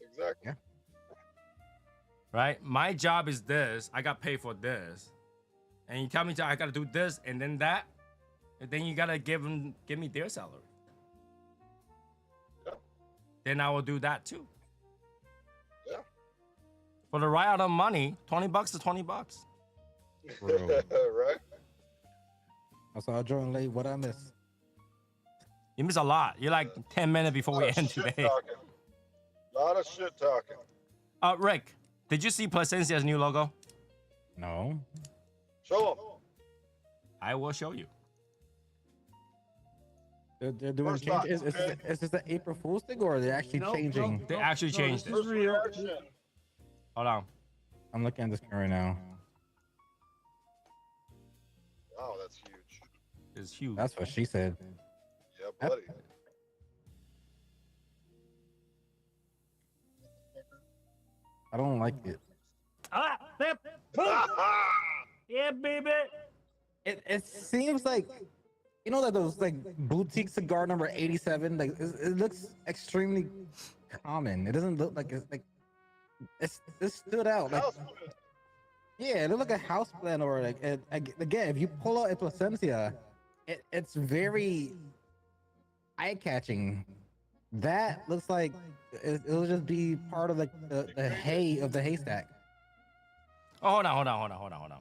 Exactly. Yeah. Right? My job is this. I got paid for this. And you tell me I got to do this and then that. And then you got to give me their salary. Yeah. Then I will do that too. Yeah. For the right amount of money, $20 to $20. Right. I saw Jordan late. What I miss? You miss a lot. You're like 10 minutes before we Lot of end shit today. talking. Lot of shit talking. Rick, did you see Placencia's new logo? No. Show him. I will show you. They're doing First change. off, okay. Is this an April Fool's thing, or are they actually changing? They actually changed it. This is real. Hold on. I'm looking at this camera now. Wow, that's huge. It's huge. That's what she said. Yeah, buddy. I don't like it. Ah, that, boom. Yeah, baby. It seems like, that those like boutique cigar number 87. Like it looks extremely common. It doesn't look like it stood out. Like, yeah, it looked like a house plant, or like again, if you pull out a Placencia, it's very eye catching. That looks like it'll just be part of like the hay of the haystack. Oh, hold on.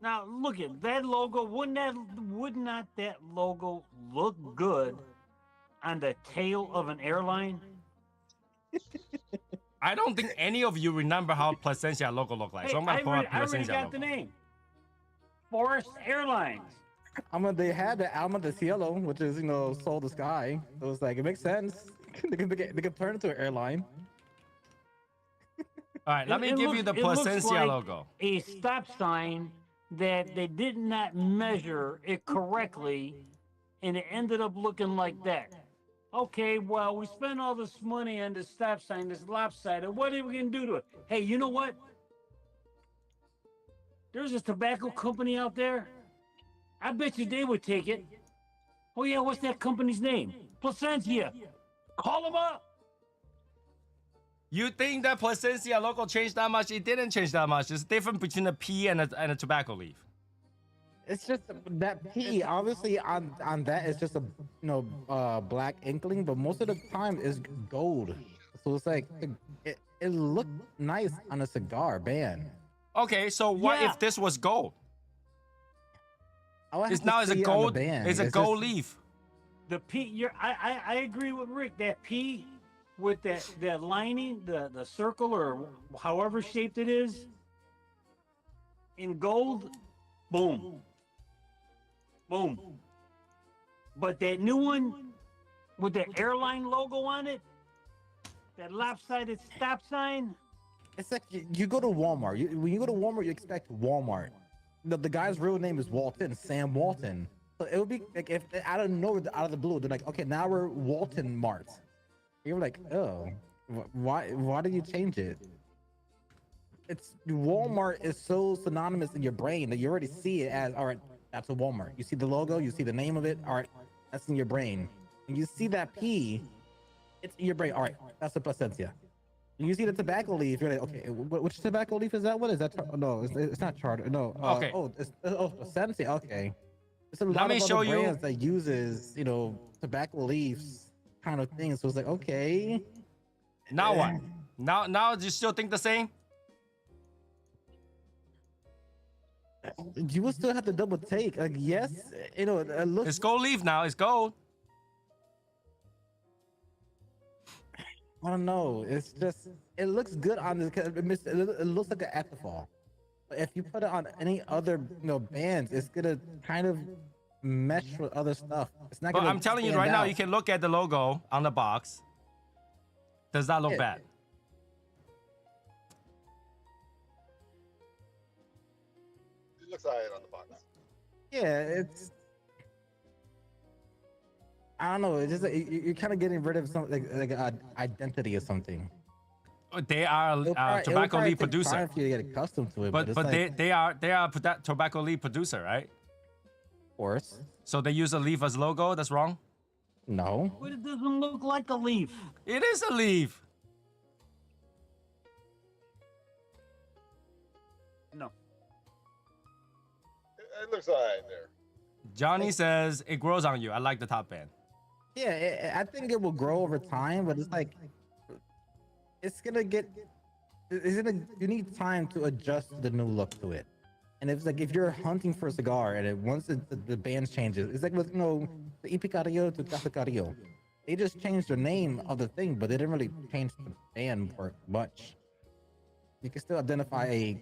Now look at that logo. Would not that logo look good on the tail of an airline? I don't think any of you remember how Placencia logo looked like. Hey, so I'm gonna pull up I already Placencia got logo. the name. Forest Airlines. They had the Alma de Cielo, which is Soul the Sky. So it's like it makes sense. they could turn it into an airline. All right, let me give you the it looks Placencia like logo. a stop sign that they did not measure it correctly, and it ended up looking like that. Okay, well, we spent all this money on this stop sign, this lopsided. What are we gonna do to it? Hey, you know what? There's a tobacco company out there. I bet you they would take it. Oh yeah, what's that company's name? Placencia. Call them up. You think that Placencia logo changed that much? It didn't change that much. It's different between a pea and a tobacco leaf. It's just that P. Obviously, on that it's just a black inkling, but most of the time is gold. So it's like it looked nice on a cigar band. Okay, so what Yeah. if this was gold? I would have It's to now it's a see it on the gold. band. It's a It's gold just- leaf. The P. I agree with Rick. That P with that lining, the circle or however shaped it is, in gold, boom, boom. But that new one with the airline logo on it, that lopsided stop sign. It's like you go to Walmart. When you go to Walmart, you expect Walmart. The guy's real name is Walton, Sam Walton. So it would be like if out of nowhere, out of the blue, they're like, okay, now we're Walton Mart. You're like, oh, why did you change it? It's Walmart is so synonymous in your brain that you already see it as, all right, that's a Walmart. You see the logo, you see the name of it, all right, that's in your brain. And you see that P, it's in your brain, all right, that's a Placencia. You see the tobacco leaf, you're like, okay, which tobacco leaf is that one? Is that, no, it's not charter, no. Okay. Placencia, okay. There's a Let lot me of show other you- brands that uses, tobacco leaves kind of thing. So it's like, okay. Now what? Now do you still think the same? You will still have to double take. Like, yes, it looks. It's gold leaf now. It's gold. I don't know. It's just it looks good on this. It looks like an Ethifal. But if you put it on any other bands, it's gonna kind of mesh with other stuff. It's not. But gonna I'm telling you stand right now, out. you can look at the logo on the box. Does that look Yeah. bad? It looks alright on the box. Yeah, it's. I don't know. It's just you're kind of getting rid of something like identity or something. They are It'll a tobacco probably leaf take producer, time for you to get accustomed to it, but it's but like, they are tobacco leaf producer, right? of course, So they use a leaf as logo. That's wrong. no. But it doesn't look like a leaf. It is a leaf. No. It looks alright there. Johnny says it grows on you. I like the top band. Yeah, I think it will grow over time, but it's like it's gonna get. You need time to adjust the new look to it. And it's like if you're hunting for a cigar and once the band changes, it's like with the Ipicarillo to Casa Carillo. They just changed the name of the thing, but they didn't really change the band for much. You can still identify a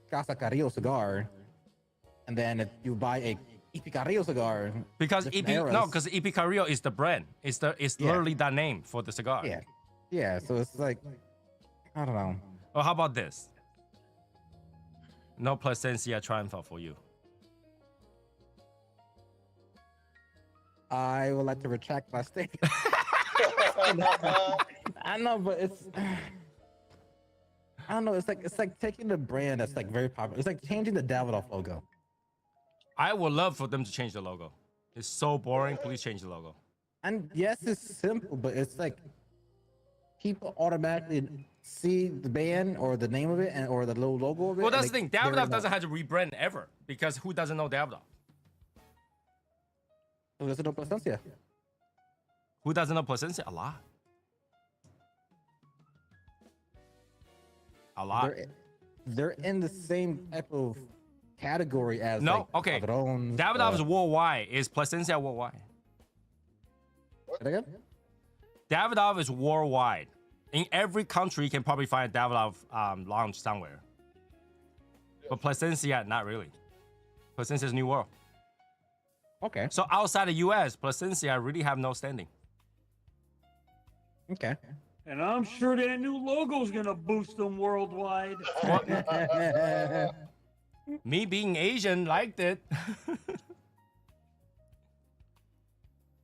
Casa Carillo cigar, and then if you buy a Ipicarillo cigar, Because different EP, no, eras. because EP Carrillo is the brand. It's Yeah. literally that name for the cigar. yeah, so it's like I don't know. Or how about this? No Placencia Triumph for you. I would like to retract my statement. I know, but it's I don't know. It's like taking the brand that's like very popular. It's like changing the Davidoff logo. I would love for them to change the logo. It's so boring. Please change the logo. And yes, it's simple, but it's like people automatically see the band or the name of it or the little logo of it. Well, and that's the they thing. get rid Davidoff of doesn't that. have to rebrand ever because who doesn't know Davidoff? So there's no Placencia. Who doesn't know Placencia? A lot. A lot. They're in the same type of category as No, like, okay. Padrones, Davidoff is worldwide. Is Placencia worldwide? Say that again? Davidoff is worldwide. In every country, you can probably find a Davidoff lounge somewhere. But Placencia, not really. Placencia is New World. Okay. So outside the US, Placencia really have no standing. Okay. And I'm sure that new logo's gonna boost them worldwide. Me being Asian liked it.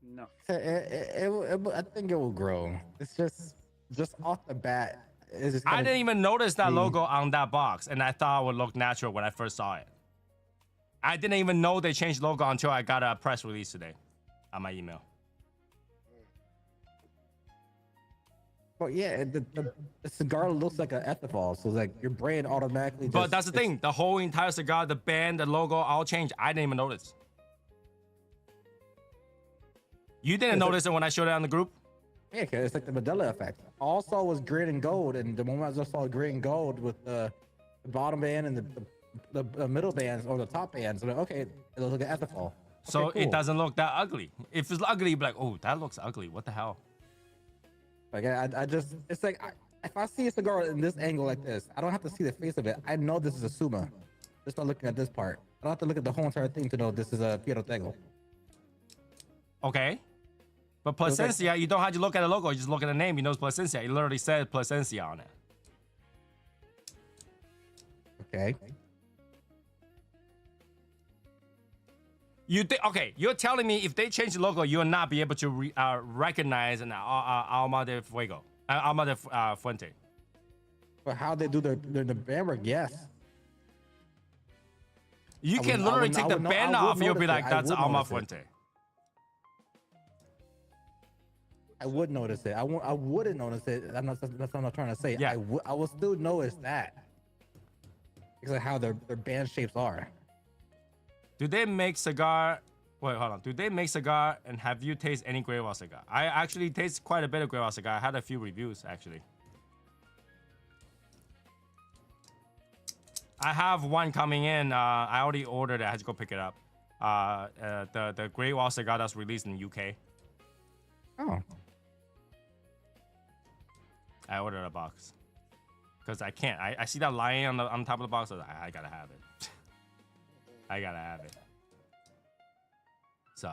No. I think it will grow. It's just off the bat. It's just I gonna didn't even notice that be- logo on that box, and I thought it would look natural when I first saw it. I didn't even know they changed logo until I got a press release today on my email. Well, yeah, the cigar looks like an ethanol, so like your brain automatically. But that's the thing. The whole entire cigar, the band, the logo, all changed. I didn't even notice. You didn't notice it when I showed it on the group? Yeah, cause it's like the Mandela effect. All I saw was green and gold, and the moment I just saw green and gold with the bottom band and the middle bands or the top bands, I'm like, okay, it looks like an ethanol. So Okay, it cool. doesn't look that ugly. If it's ugly, you'd be like, oh, that looks ugly. What the hell? Like I just, it's like if I see a cigar in this angle like this, I don't have to see the face of it. I know this is a Suma, just by looking at this part. I don't have to look at the whole entire thing to know this is a Piero Tego. Okay. But So it's like- Plasencia, you don't have to look at the logo. You just look at the name. You know it's Plasencia. It literally says Plasencia on it. Okay. You think? Okay, you're telling me if they change the logo, you'll not be able to recognize an Alma de Fuego, Alma de Fuente. But how they do the band work, yes. You I can would- I literally would- take I the would no- band I would off. You'll be notice it. like, I that's would Alma notice it. Fuente. I would notice it. I wouldn't notice it. That's what I'm not trying to say. Yeah. I will still notice that because of how their band shapes are. Do they make cigar? Wait, hold on. Do they make cigar? And have you tasted any Grey Wall cigar? I actually taste quite a bit of Grey Wall cigar. I had a few reviews actually. I have one coming in. I already ordered it. I had to go pick it up. The Grey Wall cigar that's released in the UK. Oh, I ordered a box because I can't. I see that lying on top of the box. I gotta have it. I gotta have it. So,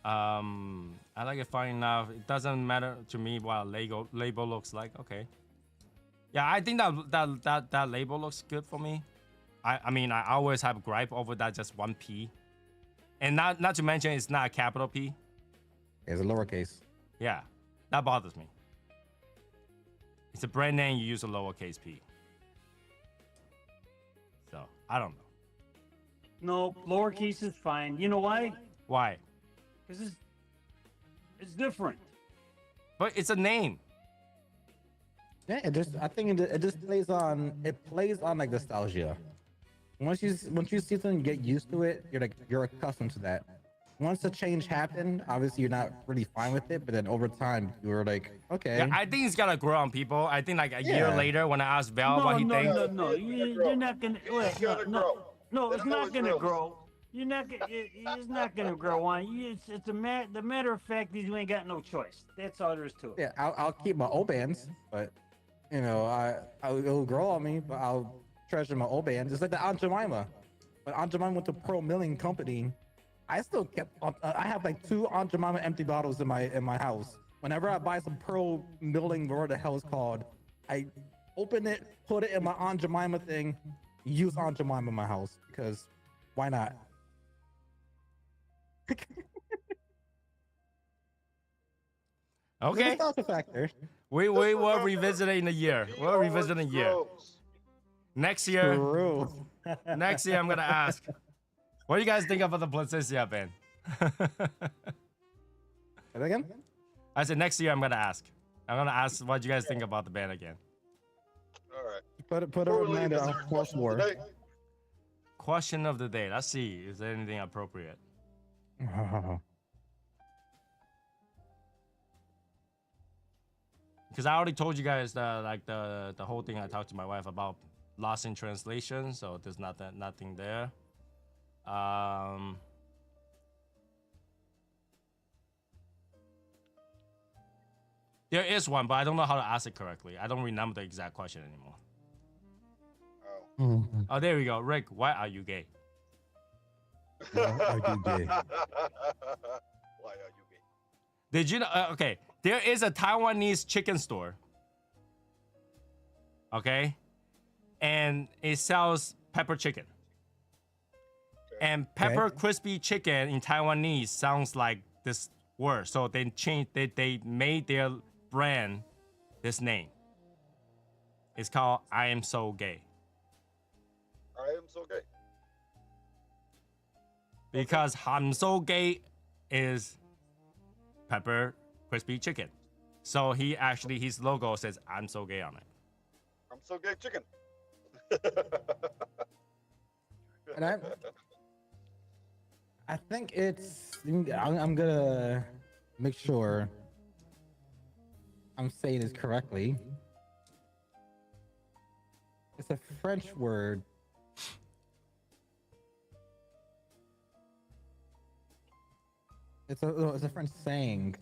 I like it fine enough. It doesn't matter to me what a label looks like. Okay. Yeah, I think that label looks good for me. I mean, I always have a gripe over that just one P, and not to mention it's not a capital P. it's a lowercase. Yeah, that bothers me. It's a brand name. You use a lowercase p. So I don't know No, lowercase is fine. You know why? why, Because it's different. but it's a name. Yeah, I think it just plays on like nostalgia. Once you see something, you get used to it. You're accustomed to that. Once the change happened, obviously you're not really fine with it, but then over time you're like, okay. Yeah, I think it's gotta grow on people. I think like a year Yeah. later when I asked Val No, what he no, thinks, no, no. You're not gonna. Wait, It's gonna no, grow. no, it's It not always gonna grows. grow. You're not. It's not gonna grow on you. It's the matter of fact is you ain't got no choice. That's all there is to it. Yeah, I'll keep my old bands, but you know, it'll grow on me, but I'll treasure my old bands. It's like the Aunt Jemima. When Aunt Jemima went to Pearl Milling Company, I still kept. I have like 2 Aunt Jemima empty bottles in my house. Whenever I buy some Pearl Milling, whatever the hell it's called, I open it, put it in my Aunt Jemima thing, use Aunt Jemima in my house because why not? okay, It's not a factor. we will revisit it in a year. He We'll revisit in a always year. grows. Next year, True. next year I'm gonna ask, what do you guys think about the Plasencia band? Say that again? I said next year I'm gonna ask. I'm gonna ask what you guys think about the band again. All right. Put a Before we leave, reminder is on there a fourth question floor. today? Question of the day. Let's see. Is there anything appropriate? Because I already told you guys that like the whole thing I talked to my wife about lost in translation, so there's nothing there. There is one, but I don't know how to ask it correctly. I don't remember the exact question anymore. Oh. Oh, there we go. Rick, why are you gay? Why are you gay? Why are you gay? Did you know? Okay, there is a Taiwanese chicken store Okay, and it sells pepper chicken. And pepper crispy chicken in Taiwanese sounds like this word, so they changed. They made their brand this name. It's called I Am So Gay. I am so gay. Because I'm so gay is pepper crispy chicken. So he actually, his logo says I'm so gay on it. I'm so gay chicken. And I think it's. I'm gonna make sure I'm saying this correctly. It's a French word. It's a French saying.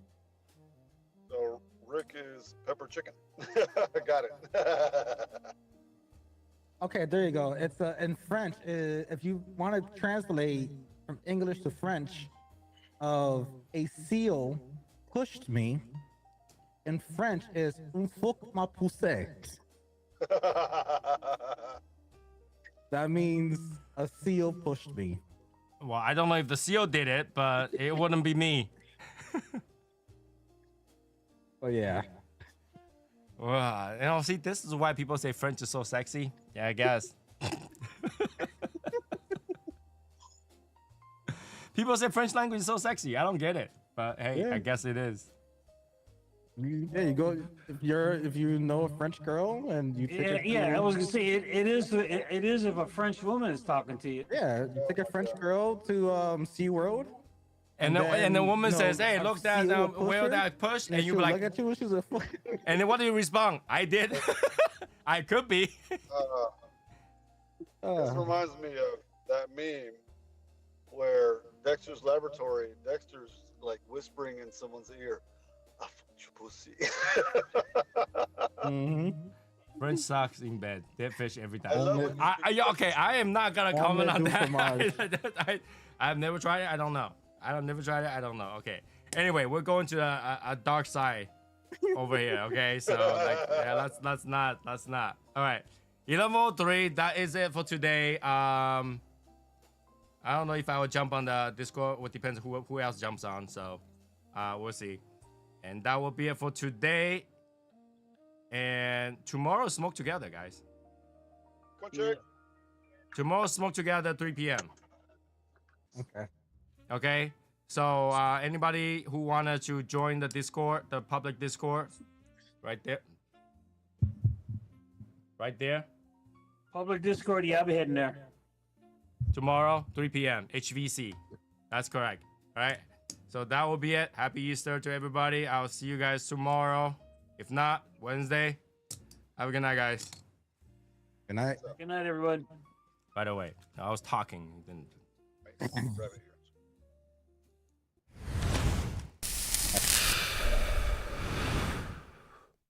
So Rick is pepper chicken. Got it. Okay, there you go. It's in French. If you want to translate from English to French, of a seal pushed me. In French is un phoque m'a poussé. That means a seal pushed me. Well, I don't know if the seal did it, but it wouldn't be me. Oh yeah. See, this is why people say French is so sexy. Yeah, I guess. People say French language is so sexy. I don't get it, but hey, Yeah. I guess it is. Yeah, you go if you know a French girl and you take her Yeah, to- I was gonna say it is if a French woman is talking to you. Yeah, you take a French girl to SeaWorld. And the woman you know, says, "Hey, have look that seal push whale her, that I pushed," and you she'll be like, look at you and she's a and then what do you respond? I did. I could be. This reminds me of that meme where Dexter's laboratory, Dexter's like whispering in someone's ear, "I fucked your pussy." Mm-hmm. French socks in bed, dead fish every time. I love when you speak Okay, I am not gonna comment on Omelette du that. I've never tried it. I don't know. I've never tried it. I don't know. Okay. Anyway, we're going to a dark side over here. Okay, so like, yeah, let's not. All right, 11:03. That is it for today. I don't know if I will jump on the Discord. It depends who else jumps on. So, we'll see. And that will be it for today. And tomorrow, smoke together, guys. Come check. Tomorrow, smoke together at 3 p.m. Okay. Okay. So anybody who wanted to join the Discord, the public Discord, right there. Right there. Public Discord, yeah, I'll be heading there. Tomorrow, 3 p.m. HVC. That's correct. All right. So that will be it. Happy Easter to everybody. I'll see you guys tomorrow. If not, Wednesday. Have a good night, guys. Good night. Good night, everyone. By the way, I was talking. Rabbit here.